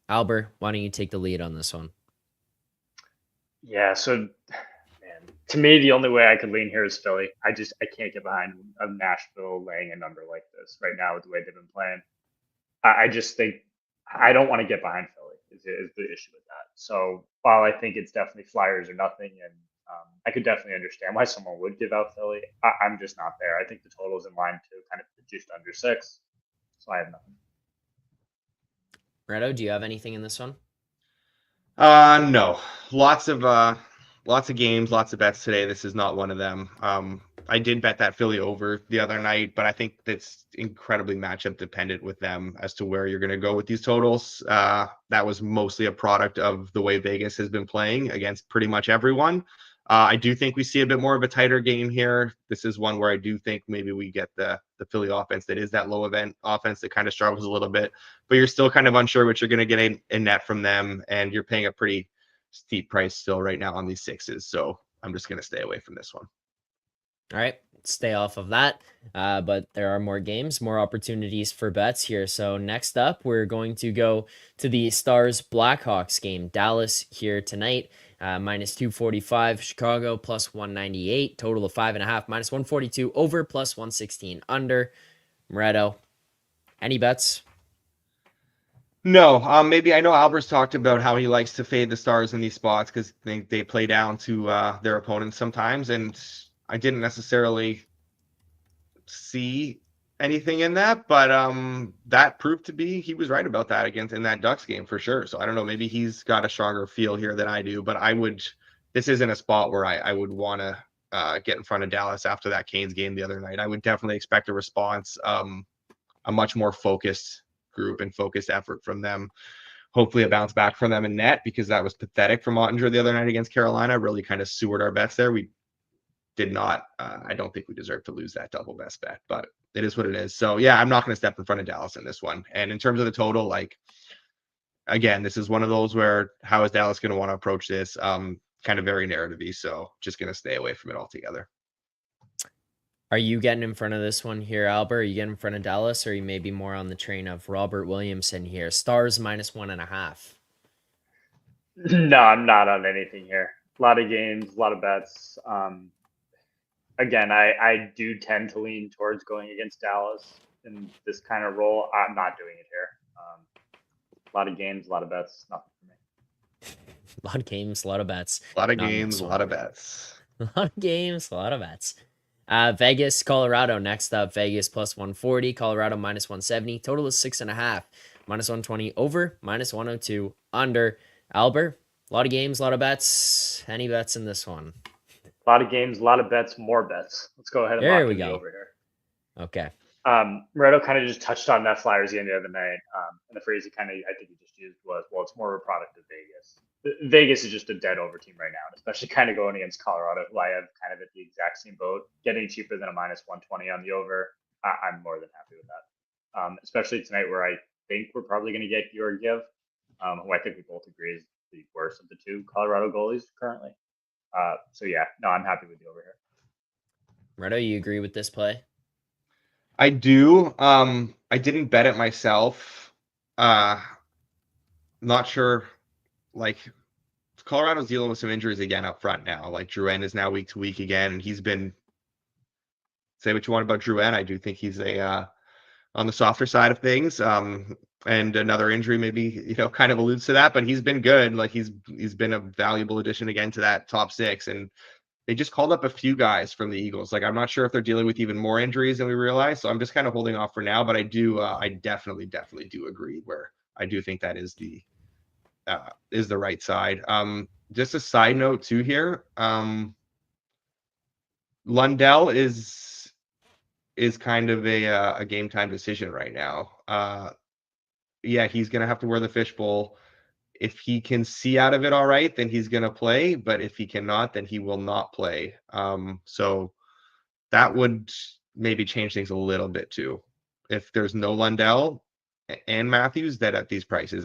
Albert, why don't you take the lead on this one? Yeah, so man, to me, the only way I could lean here is Philly. I can't get behind a Nashville laying a number like this right now with the way they've been playing. I just think I don't want to get behind Philly is the issue with that. So while I think it's definitely Flyers or nothing, and I could definitely understand why someone would give out Philly, I'm just not there. I think the total's in line too, kind of just under 6. So I have nothing. Reto, do you have anything in this one? No. Lots of games, lots of bets today. This is not one of them. I did bet that Philly over the other night, but I think that's incredibly matchup dependent with them as to where you're going to go with these totals. That was mostly a product of the way Vegas has been playing against pretty much everyone. I do think we see a bit more of a tighter game here. This is one where I do think maybe we get the Philly offense that is that low event offense that kind of struggles a little bit, but you're still kind of unsure what you're going to get in net from them, and you're paying a pretty steep price still right now on these 6s. So I'm just going to stay away from this one. All right, stay off of that. But there are more games, more opportunities for bets here. So next up, we're going to go to the Stars Blackhawks game. Dallas here tonight, minus 245. Chicago plus 198. Total of 5.5. Minus 142 over, plus 116 under. Moretto, any bets? No, maybe I know Albert's talked about how he likes to fade the Stars in these spots because they play down to their opponents sometimes, and I didn't necessarily see anything in that, but that proved to be he was right about that against in that Ducks game for sure. So I don't know, maybe he's got a stronger feel here than I do, but this isn't a spot where I would want to get in front of Dallas after that Canes game the other night. I would definitely expect a response, a much more focused group and focused effort from them. Hopefully a bounce back from them in net, because that was pathetic from Ottinger the other night against Carolina. Really kind of sewered our bets there. We did not, I don't think we deserve to lose that double best bet, but it is what it is. So yeah, I'm not going to step in front of Dallas in this one. And in terms of the total, like, again, this is one of those where how is Dallas going to want to approach this? Kind of very narrative-y, so just going to stay away from it altogether. Are you getting in front of this one here, Alber? Are you getting in front of Dallas, or are you maybe more on the train of Robert Williamson here? Stars -1.5. No, I'm not on anything here. A lot of games, a lot of bets. Again, I do tend to lean towards going against Dallas in this kind of role. I'm not doing it here. A lot of games, a lot of bets, nothing for me. A lot of games, a lot of bets. A lot of Not games, this a one. lot of bets. A lot of games, a lot of bets. Vegas, Colorado next up. Vegas +140, Colorado -170. Total is 6.5. -120 over, -102 under. Alber, a lot of games, a lot of bets. Any bets in this one? A lot of games, a lot of bets, more bets. Let's go ahead and There lock we in the go. over here. Okay. Moretto kind of just touched on that Flyers game the other night, and the phrase he kind of, I think he just used was, well, it's more of a product of Vegas. Vegas is just a dead over team right now, and especially kind of going against Colorado, who I have kind of at the exact same boat. Getting cheaper than a -120 on the over, I'm more than happy with that. Especially tonight, where I think we're probably going to get Georgiev, who I think we both agree is the worst of the two Colorado goalies currently. So yeah, no, I'm happy with the over here. Moretto, you agree with this play? I do. I didn't bet it myself. Not sure. Like, Colorado's dealing with some injuries again up front now. Like, Drouin is now week to week again, and he's been. Say what you want about Drouin. I do think he's a on the softer side of things. And another injury maybe kind of alludes to that, but he's been good. Like, he's been a valuable addition again to that top six, and they just called up a few guys from the Eagles. Like, I'm not sure if they're dealing with even more injuries than we realize. So I'm just kind of holding off for now. But I do, I definitely do agree where I do think that is the right side. Just a side note too here. Lundell is kind of a game time decision right now. Yeah, he's gonna have to wear the fishbowl. If he can see out of it all right, then he's going to play. But if he cannot, then he will not play. So that would maybe change things a little bit too. If there's no Lundell and Matthews, that at these prices,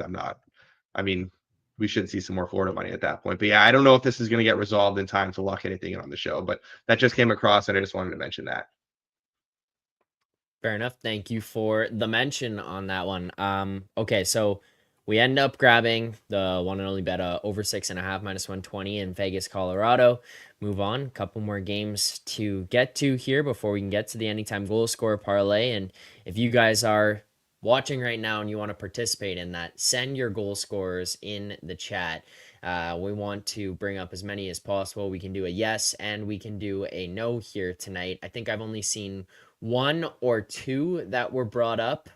we should see some more Florida money at that point. But yeah, I don't know if this is going to get resolved in time to lock anything in on the show. But that just came across, and I just wanted to mention that. Fair enough. Thank you for the mention on that one. Okay, so we end up grabbing the one and only bet over 6.5 -120 in Vegas, Colorado. Move on. A couple more games to get to here before we can get to the anytime goal scorer parlay. And if you guys are watching right now and you want to participate in that, send your goal scorers in the chat. We want to bring up as many as possible. We can do a yes and we can do a no here tonight. I think I've only seen one or two that were brought up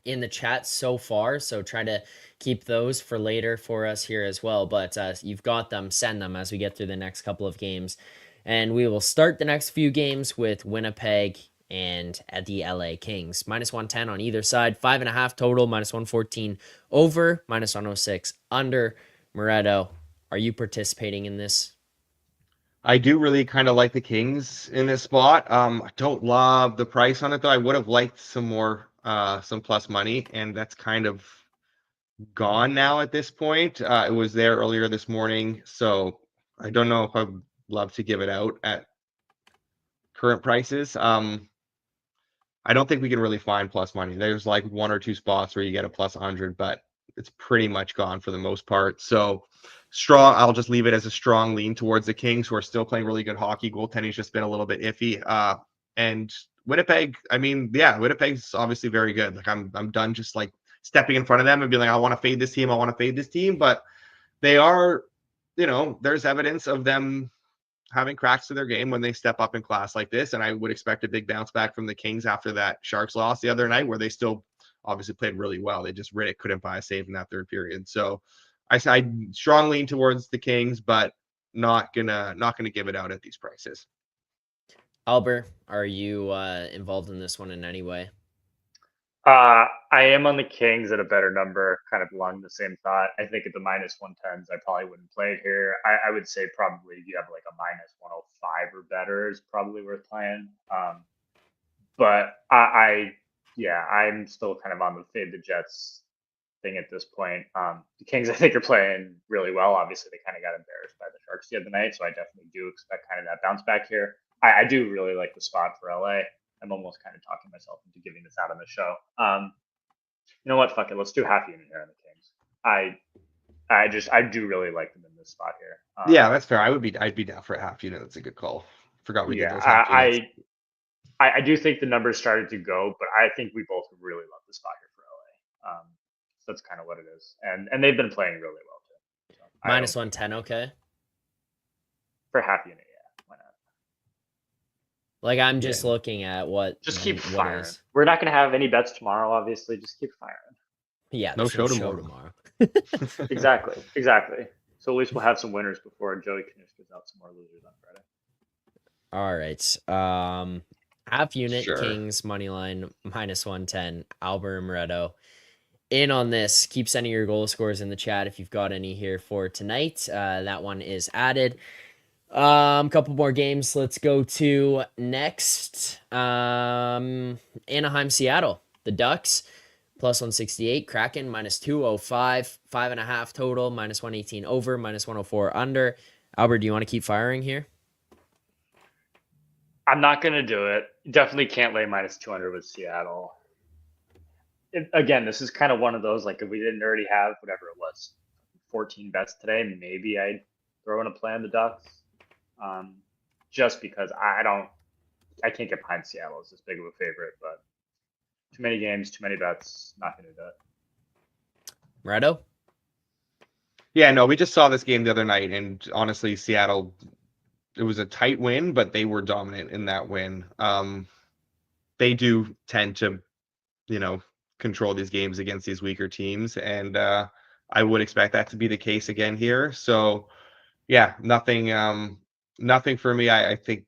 in the chat so far, so try to keep those for later for us here as well. But you've got them, send them as we get through the next couple of games. And we will start the next few games with Winnipeg and at the LA Kings. -110 on either side, 5.5 total, -114 over, -106 under. Moretto, are you participating in this? I do really kind of like the Kings in this spot. I don't love the price on it though. I would have liked some more, some plus money, and that's kind of gone now at this point. It was there earlier this morning, so I don't know if I'd love to give it out at current prices. I don't think we can really find plus money. There's like one or two spots where you get a plus 100, but it's pretty much gone for the most part. So strong, I'll just leave it as a strong lean towards the Kings, who are still playing really good hockey. Goaltending's just been a little bit iffy. And Winnipeg, Winnipeg's obviously very good. Like, I'm done just like stepping in front of them and being like, I want to fade this team. But they are, there's evidence of them having cracks to their game when they step up in class like this. And I would expect a big bounce back from the Kings after that Sharks loss the other night, where they still obviously played really well. They just Riddick couldn't buy a save in that third period. So I strong lean towards the Kings, but not gonna give it out at these prices. Alber, are you involved in this one in any way? I am on the Kings at a better number, kind of along the same thought. I think at the minus 110s, I probably wouldn't play it here. I would say probably you have like a minus 105 or better is probably worth playing. But yeah, I'm still kind of on the fade the Jets thing at this point. The Kings, I think, are playing really well. Obviously, they kind of got embarrassed by the Sharks the other night, so I definitely do expect kind of that bounce back here. I do really like the spot for LA. I'm almost kind of talking myself into giving this out on the show. You know what? Fuck it. Let's do half unit here on the Kings. I do really like them in this spot here. Yeah, that's fair. I'd be down for a half unit. That's a good call. Forgot we did Yeah, those half units. I do think the numbers started to go, but I think we both really love the spot here for LA. So that's kind of what it is, and they've been playing really well too. So Minus 110, okay. For half unit, yeah, why not? Like I'm just looking at what. Just keep what firing. is. We're not going to have any bets tomorrow, obviously. Just keep firing. Yeah, no there's show tomorrow. Exactly. So at least we'll have some winners before Joey Knish gives out some more losers on Friday. All right. Half unit Sure. Kings money line minus 110. Alber and Moretto in on this. Keep sending your goal scores in the chat if you've got any here for tonight. That one is added. Couple more games. Let's go to next. Anaheim, Seattle. The Ducks plus 168. Kraken minus 205. 5.5 total. Minus 118 over. Minus 104 under. Albert, do you want to keep firing here? I'm not going to do it. Definitely can't lay minus 200 with Seattle. Again, this is kind of one of those, like if we didn't already have whatever it was, 14 bets today, maybe I'd throw in a play on the Ducks. Just because I can't get behind Seattle as this big of a favorite, but too many games, too many bets, not going to do it. Moretto? Yeah, no, we just saw this game the other night, and honestly, Seattle, it was a tight win, but they were dominant in that win. They do tend to, control these games against these weaker teams, and I would expect that to be the case again here. So, yeah, nothing for me. I think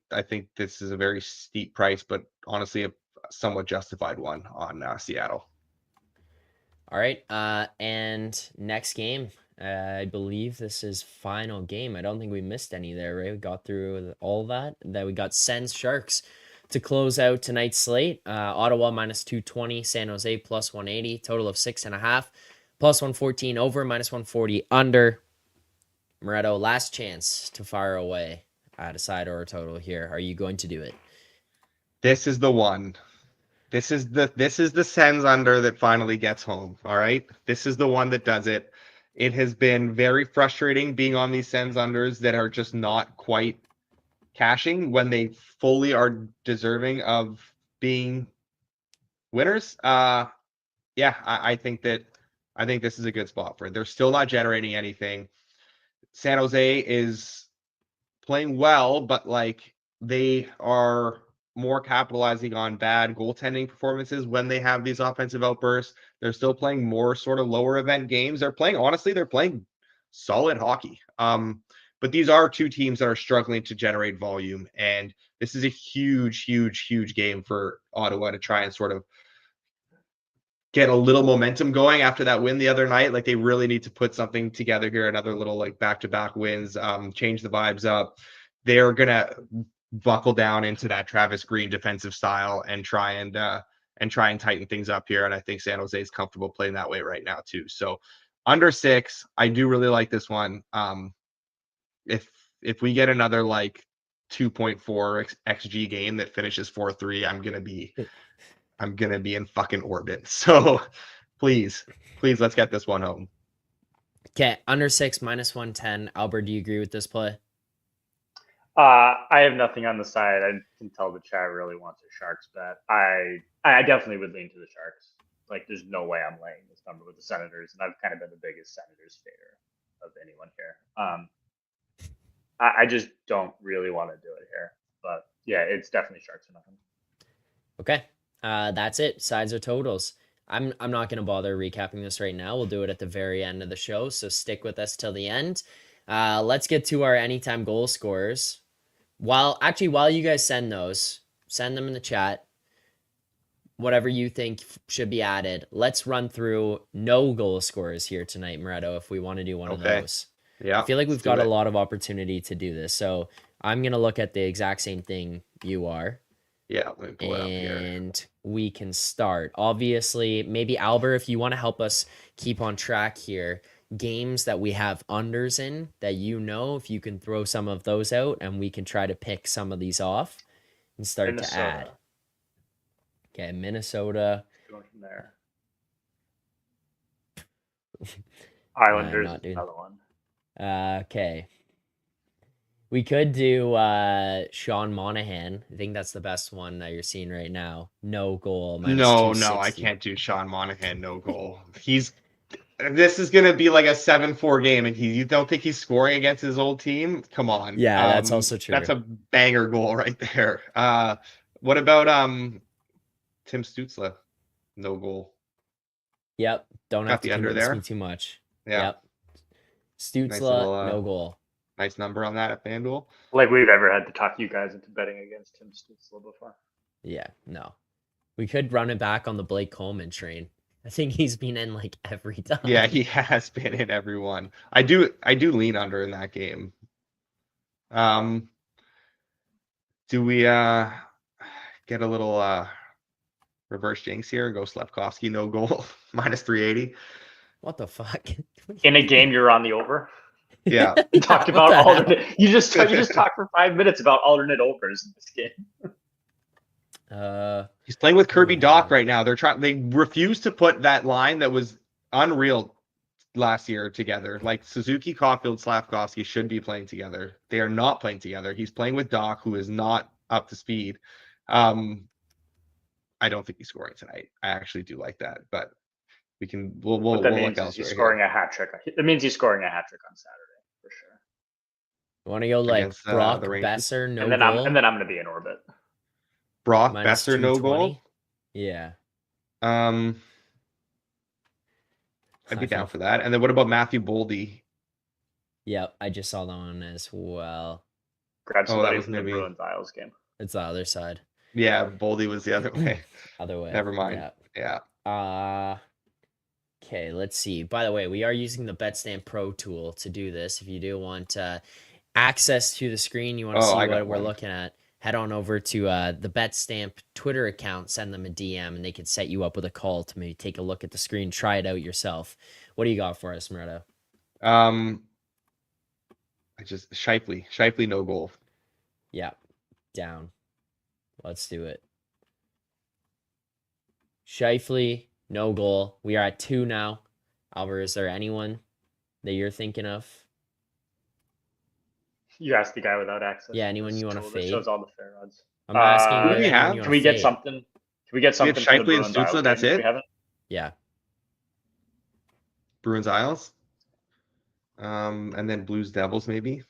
this is a very steep price, but honestly, a somewhat justified one on Seattle. All right. And next game, I believe this is final game. I don't think we missed any there, right? We got through all that. Then we got Sens Sharks to close out tonight's slate. Ottawa minus 220, San Jose plus 180, total of 6.5, plus 114 over, minus 140 under. Moretto, last chance to fire away at a side or a total here. Are you going to do it? This is the one. This is the Sens under that finally gets home. All right. This is the one that does it. It has been very frustrating being on these Sens unders that are just not quite cashing when they fully are deserving of being winners. I think this is a good spot for it. They're still not generating anything. San Jose is playing well, but they are more capitalizing on bad goaltending performances when they have these offensive outbursts. They're still playing more sort of lower event games. They're playing solid hockey. But these are two teams that are struggling to generate volume. And this is a huge, huge, huge game for Ottawa to try and sort of get a little momentum going after that win the other night. Like they really need to put something together here, another little back-to-back wins, change the vibes up. They're going to buckle down into that Travis Green defensive style and try and tighten things up here. And I think San Jose is comfortable playing that way right now too. So under 6, I do really like this one. If we get another 2.4 XG game that finishes 4-3, I'm gonna be in fucking orbit. So please let's get this one home. Okay, under 6 minus 110. Albert, do you agree with this play? I have nothing on the side. I can tell the chat really wants a Sharks bet. I definitely would lean to the Sharks. There's no way I'm laying this number with the Senators, and I've kind of been the biggest Senators fader of anyone here. I just don't really want to do it here. But yeah, it's definitely Sharks or nothing. Okay. That's it. Sides or totals. I'm not going to bother recapping this right now. We'll do it at the very end of the show, so stick with us till the end. Let's get to our anytime goal scorers. While you guys send those, send them in the chat. Whatever you think should be added. Let's run through no goal scorers here tonight, Moretto, if we want to do one of those. Yeah. I feel like we've got a lot of opportunity to do this. So I'm going to look at the exact same thing you are. Yeah, let me pull it up here. And we can start. Obviously, maybe Alber, if you want to help us keep on track here, games that we have unders in that if you can throw some of those out and we can try to pick some of these off and start to add. Okay, Minnesota. Going from there. Islanders, another one. Okay. We could do Sean Monahan. I think that's the best one that you're seeing right now. No goal. No, I can't do Sean Monahan. No goal. This is going to be like a 7-4 game, and you don't think he's scoring against his old team? Come on. Yeah, that's also true. That's a banger goal right there. What about Tim Stützle? No goal. Yep. Don't have to convince me too much. Yeah. Yep. Stützle, no goal. Nice number on that at FanDuel. Like we've ever had to talk you guys into betting against Tim Stützle before. Yeah, no. We could run it back on the Blake Coleman train. I think he's been in like every time. Yeah, he has been in every one. I do lean under in that game. Do we get a little reverse jinx here? Go Slavkovsky, no goal, minus 380. What the fuck? In a game you're on the over? Yeah. You talked about alternate. You just talked for 5 minutes about alternate overs in this game. He's playing with Kirby Dach right now. They refuse to put that line that was unreal last year together. Like Suzuki, Caulfield, Slavkovsky should be playing together. They are not playing together. He's playing with Dach, who is not up to speed. I don't think he's scoring tonight. I actually do like that, but we'll that means he's scoring a hat trick. It means he's scoring a hat trick on Saturday for sure. You want to go like against, Brock Besser, no goal? And then I'm going to be in orbit. Brock Besser, no goal? Yeah. I'd be down for that. And then what about Matthew Boldy? Yep, I just saw that one as well. Grab somebody from the Bruins Isles game. It's the other side. Yeah, Boldy was the other way. Other way. Never mind. Yeah. Okay, let's see. By the way, we are using the BetStamp Pro tool to do this. If you do want access to the screen, you want to see what we're looking at, head on over to the BetStamp Twitter account, send them a DM, and they can set you up with a call to maybe take a look at the screen, try it out yourself. What do you got for us, Moretto? Shifley, no goal. Yeah, down. Let's do it. Shifley, no goal. We are at 2 now. Alber, is there anyone that you're thinking of? You asked the guy without access. Yeah, anyone you want to fade? Shows all the fair odds. I'm asking. Can we get something? Can we get something? Shifley and Stützle, that's it? Yeah. Bruins Isles. And then Blues Devils, maybe.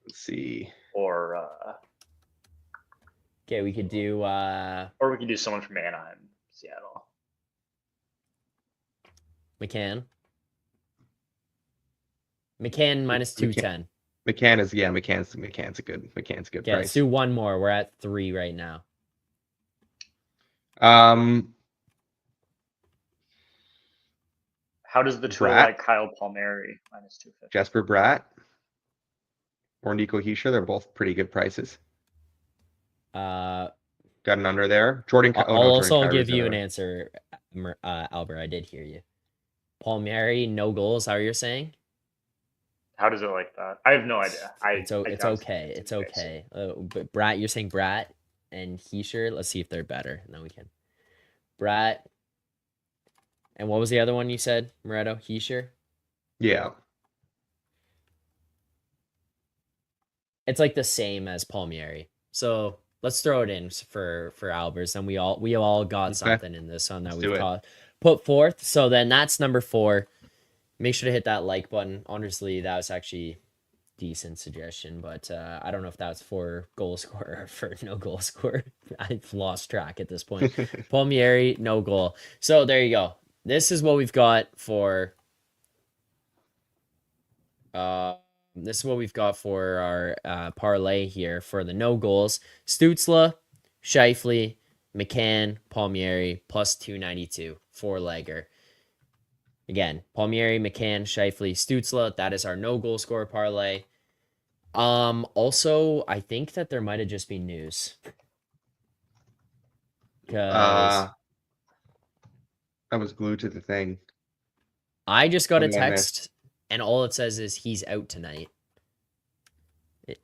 Let's see. Or okay, we could do or we could do someone from Anaheim, Seattle. McCann minus 210. McCann's a good price. Let's do one more. We're at 3 right now. How does the tool like Kyle Palmieri minus 250? Jesper Bratt or Nico Hischier? They're both pretty good prices. Got an under there. I'll give you an answer, Albert. I did hear you. Palmieri, no goals. How you're saying? How does it like that? I have no idea. It's okay. It's okay. But Bratt, you're saying Bratt and Hischier. Let's see if they're better. And then we can. Bratt. And what was the other one you said, Moretto? Hischier? Yeah. It's like the same as Palmieri. So let's throw it in for Albers. And we all got something in this one that we've put forth. So then that's number 4. Make sure to hit that like button. Honestly, that was actually decent suggestion, but I don't know if that's for goal scorer or for no goal scorer. I've lost track at this point. Palmieri, no goal. So there you go. This is what we've got for This is what we've got for our parlay here for the no goals. Stützle, Scheifele, McCann, Palmieri, plus 292, 4-legger. Again, Palmieri, McCann, Scheifele, Stützle. That is our no goal scorer parlay. Also, I think that there might have just been news. Because I was glued to the thing. I just got a What did I miss? text, and all it says is he's out tonight.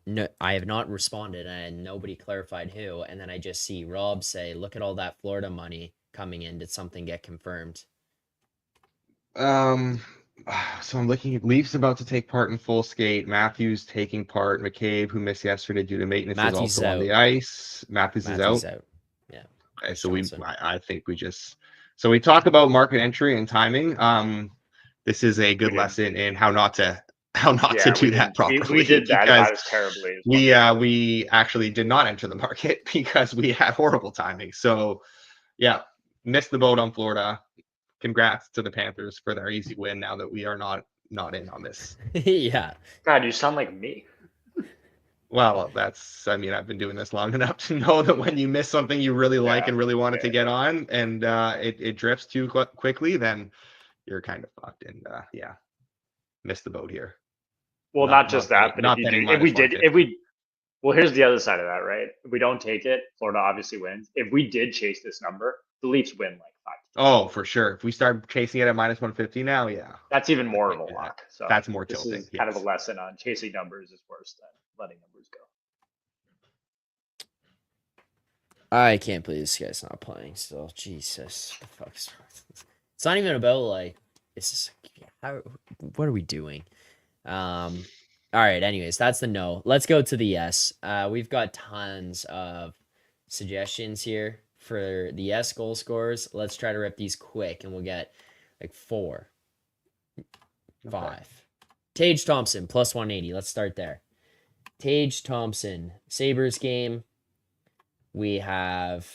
No, I have not responded, and nobody clarified who. And then I just see Rob say, "Look at all that Florida money coming in. Did something get confirmed?" So I'm looking at Leafs about to take part in full skate. Matthews taking part. McCabe, who missed yesterday due to maintenance, Matthews is also on the ice. Matthews is Matthews out. out. Yeah. Okay, so Johnson. I think we talk about market entry and timing. This is a good We did. lesson in how not to do that properly. We did that, and because I was terribly. as well. we actually did not enter the market because we had horrible timing. So yeah, missed the boat on Florida. Congrats to the Panthers for their easy win now that we are not in on this. Yeah. God, you sound like me. Well, I've been doing this long enough to know that when you miss something you really like and really wanted to get on, and it drifts too quickly, then you're kind of fucked. And missed the boat here. Well, not just that, but well, here's the other side of that, right? If we don't take it, Florida obviously wins. If we did chase this number, the Leafs win like 5. Oh, for sure. If we start chasing it at minus 150 now, yeah. That's even more of a lock. So that's more this tilting. is kind of a lesson on chasing numbers is worse than letting numbers go. I can't believe this guy's not playing still. Jesus. The fuck's it's not even about like it's just what are we doing? All right, anyways, that's the no. Let's go to the yes. We've got tons of suggestions here for the yes goal scorers. Let's try to rip these quick and we'll get like 4, 5. Okay. Tage Thompson plus 180. Let's start there. Tage Thompson, Sabres game. We have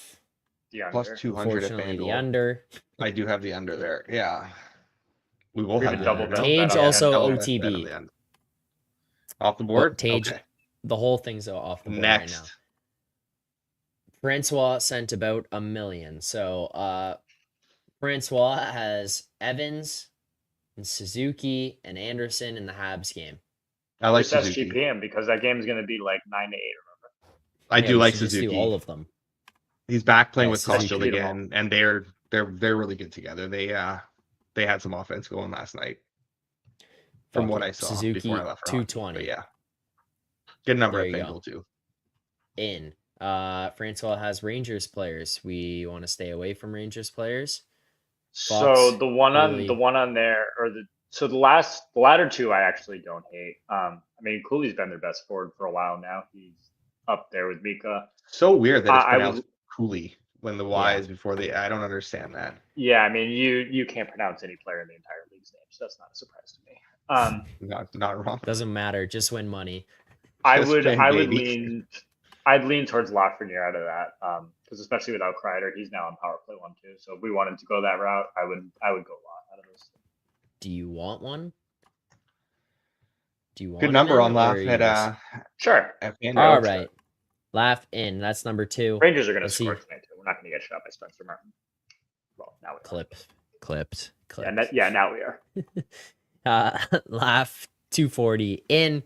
plus 200 at unfortunately the FanDuel. under. I do have the under there. Yeah. We will We have have a the double under. bet. Tage Yeah, also double bet on OTB. the under. Off the board? Tage, Okay. the whole thing's off the board Next. right now. Francois sent about $1 million. So Francois has Evans and Suzuki and Anderson in the Habs game. I like Just Suzuki. SGPM because that game is going to be like 9-8. Remember? I do we like should just Suzuki. do all of them. He's back playing Yeah, with Suzuki. Kostiel again, and they're really good together. They had some offense going last night, from what I saw Suzuki, before I left for hockey. 220. But yeah, good number There at you go. FanDuel too. In. Francois has Rangers players. We want to stay away from Rangers players. So Fox, the one Cooley. on there, or the latter two, I actually don't hate. I mean, Cooley's been their best forward for a while now. He's up there with Mika. So weird that it's I pronounced Cooley when the Y Yeah. is before the. I don't understand that. Yeah, I mean, you can't pronounce any player in the entire league's name, so that's not a surprise to me. Not wrong. Doesn't matter. Just win money. Just win, baby. I'd lean towards Lafreniere out of that, because especially without Kreider, he's now on power play 1 too. So if we wanted to go that route, I would go Law out of those. Do you want one? Do you want Good number him on in, Laugh or you at just- Sure. at FanDuel. All right. Laugh in. That's number 2. Rangers are going to Let's score see. tonight too. We're not going to get shot by Spencer Martin. Well, now we are. Clipped. Yeah, now we are. Laugh 240 in.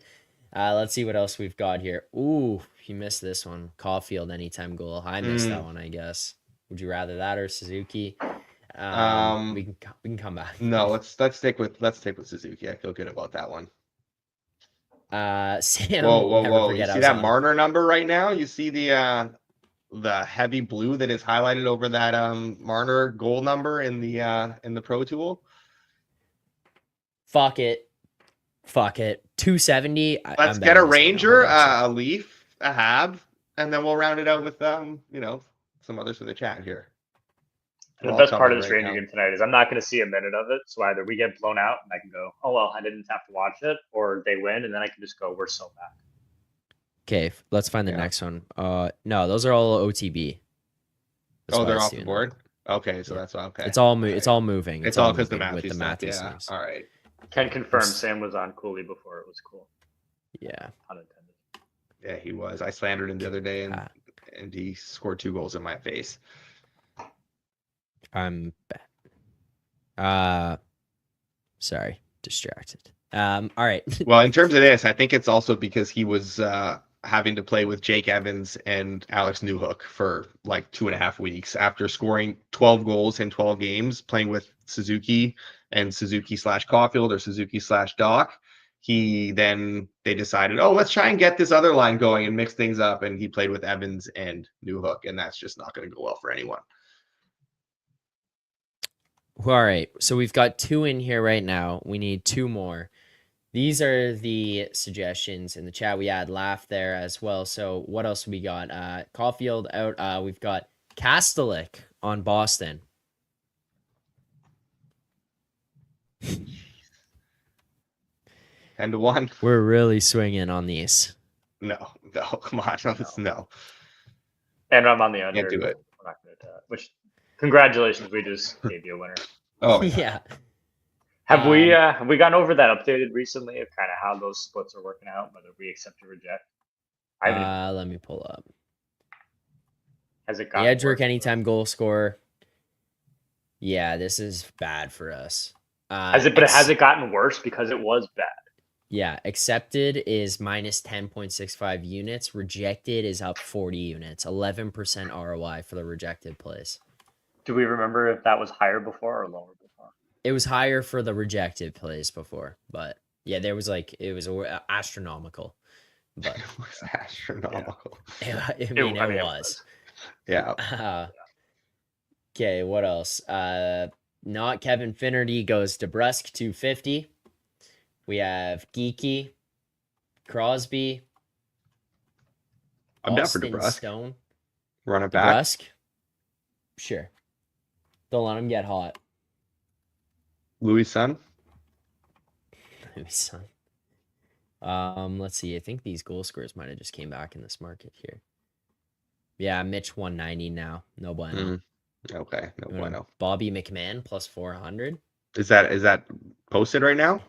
Let's see what else we've got here. Ooh, you missed this one. Caulfield anytime goal. I missed that one, I guess. Would you rather that or Suzuki? We can come back. No, let's stick with Suzuki. I feel good about that one. Sam. Whoa! You see that Marner number right now? You see the heavy blue that is highlighted over that Marner goal number in the Pro Tool? Fuck it. 270. Let's get a Ranger, a Leaf, a Hab, and then we'll round it out with some others for the chat here. The best part of this Ranger game tonight is I'm not going to see a minute of it. So either we get blown out and I can go, oh, well, I didn't have to watch it, or they win, and then I can just go, we're so bad. Okay, let's find the next one. No, those are all OTB. That's they're off the board? Okay, so that's okay. It's all moving. It's all because moving the Matthews with the stuff. Matthews Yeah. things. All right. Can confirm Sam was on Cooley before it was cool. Yeah. Unintended. Yeah, he was. I slandered him the other day, and he scored 2 goals in my face. I'm bad. Sorry, distracted. All right. Well, in terms of this, I think it's also because he was having to play with Jake Evans and Alex Newhook for like 2.5 weeks after scoring 12 goals in 12 games, playing with Suzuki and Suzuki/Caulfield or Suzuki/Doc. They decided, oh, let's try and get this other line going and mix things up. And he played with Evans and Newhook, and that's just not going to go well for anyone. All right. So we've got 2 in here right now. We need 2 more. These are the suggestions in the chat. We had Laugh there as well. So what else we got? Caulfield out. We've got Kastelik on Boston. 10-1. We're really swinging on these. No, come on, no. And I'm on the under. Can't do it. We're not going to which, congratulations, we just gave you a winner. Oh yeah. Have we gone over that updated recently of kind of how those splits are working out, whether we accept or reject? Let me pull up. Has it The gotten Edgework worse? anytime goal scorer. Yeah, this is bad for us. Has it gotten worse because it was bad? Yeah, accepted is minus 10.65 units. Rejected is up 40 units. 11% ROI for the rejected plays. Do we remember if that was higher before or lower before? It was higher for the rejected plays before, but yeah, it was astronomical. But it was astronomical. It was. Yeah. Okay, what else? Not Kevin Finnerty goes DeBrusk 250. We have Geeky, Crosby. I'm down for Austin DeBrusk. Stone. Run it back. DeBrusk? Sure. Don't let him get hot. Louis' son. Let's see. I think these goal scorers might have just came back in this market here. Yeah, Mitch 190 now. No bueno. Okay, no bueno. Bobby McMahon plus 400. Is that posted right now?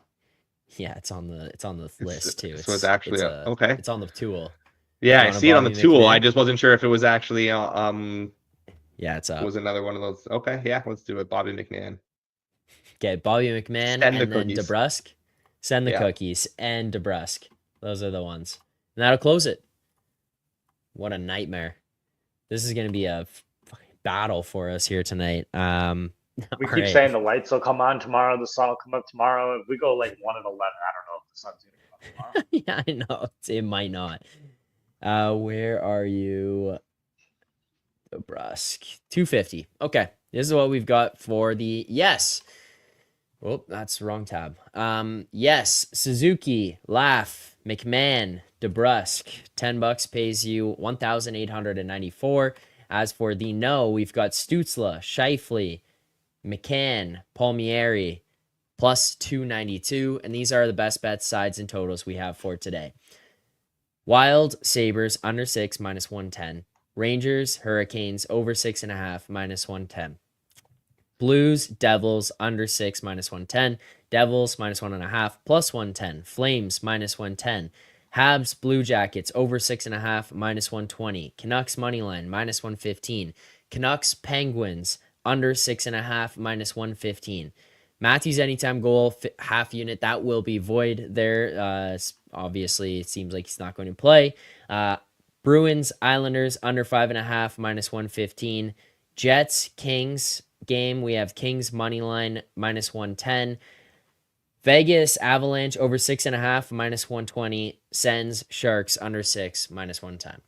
Yeah, it's on the list too. So it's actually okay. It's on the tool. Yeah, I see it on the tool. McMahon? I just wasn't sure if it was actually Yeah, it's up. was another one of those. Okay, yeah, let's do it. Bobby McMahon. Okay, Bobby McMahon Send the and then cookies. DeBrusk. Send the cookies and DeBrusk. Those are the ones. And that'll close it. What a nightmare. This is going to be a battle for us here tonight. We keep saying the lights will come on tomorrow, the sun will come up tomorrow. If we go like 1 and 11, I don't know if the sun's going to come up tomorrow. Yeah, I know. It might not. Where are you? DeBrusk. 250. Okay. This is what we've got for the yes. Oh, that's the wrong tab. Yes, Suzuki, Laugh, McMahon, DeBrusk. $10 pays you 1,894. As for the no, we've got Stutzla, Scheifele, McCann, Palmieri, plus 292. And these are the best bets, sides, and totals we have for today. Wild, Sabres, under 6, minus 110. Rangers, Hurricanes, over 6.5, minus 110. Blues, Devils, under 6, minus 110. Devils, minus 1.5, plus 110. Flames, minus 110. Habs, Blue Jackets, over 6.5, minus 120. Canucks, moneyline, minus 115. Canucks, Penguins, under 6.5, minus 115. Matthews, anytime goal, half unit, that will be void there. Obviously, it seems like he's not going to play. Bruins, Islanders, under 5.5, minus 115. Jets, Kings game, we have Kings money line, minus 110. Vegas, Avalanche, over 6.5, minus 120. Sens, Sharks, under 6, minus 110.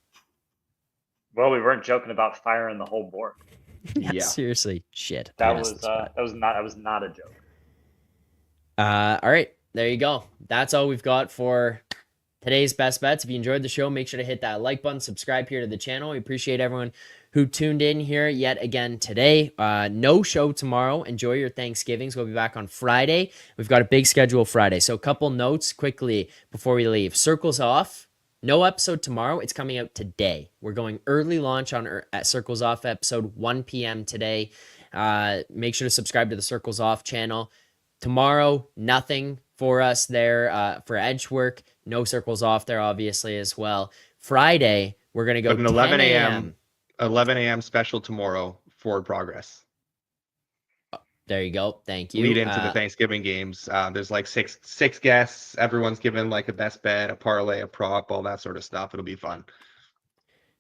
Well, we weren't joking about firing the whole board. Yeah, seriously, shit. That was not a joke. All right, there you go. That's all we've got for today's best bets. If you enjoyed the show, make sure to hit that like button, subscribe here to the channel. We appreciate everyone who tuned in here yet again today. No show tomorrow. Enjoy your Thanksgivings. We'll be back on Friday. We've got a big schedule Friday. So a couple notes quickly before we leave. Circles Off. No episode tomorrow. It's coming out today. We're going early launch at Circles Off episode 1 p.m. today. Make sure to subscribe to the Circles Off channel. Tomorrow, nothing for us there for edge work. No circles off there, obviously, as well. Friday, we're going to go But an 10 11 a.m. 11 a.m. special tomorrow, Forward Progress. There you go. Thank you. Lead into the Thanksgiving games. There's like six guests. Everyone's given like a best bet, a parlay, a prop, all that sort of stuff. It'll be fun.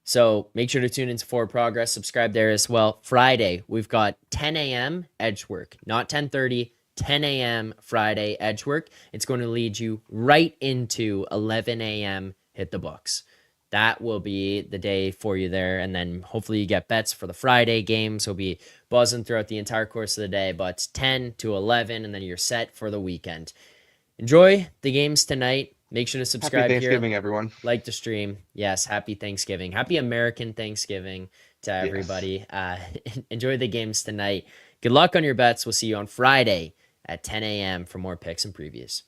So make sure to tune into Forward Progress. Subscribe there as well. Friday, we've got 10 a.m. edge work, not 10:30. 10 a.m. Friday edge work. It's going to lead you right into 11 a.m. hit the books. That will be the day for you there. And then hopefully you get bets for the Friday games. We'll be buzzing throughout the entire course of the day, but 10 to 11, and then you're set for the weekend. Enjoy the games tonight. Make sure to subscribe Happy Thanksgiving, here. everyone. Like the stream. Yes, happy Thanksgiving. Happy American Thanksgiving to everybody. Yes. Enjoy the games tonight. Good luck on your bets. We'll see you on Friday at 10 a.m. for more picks and previews.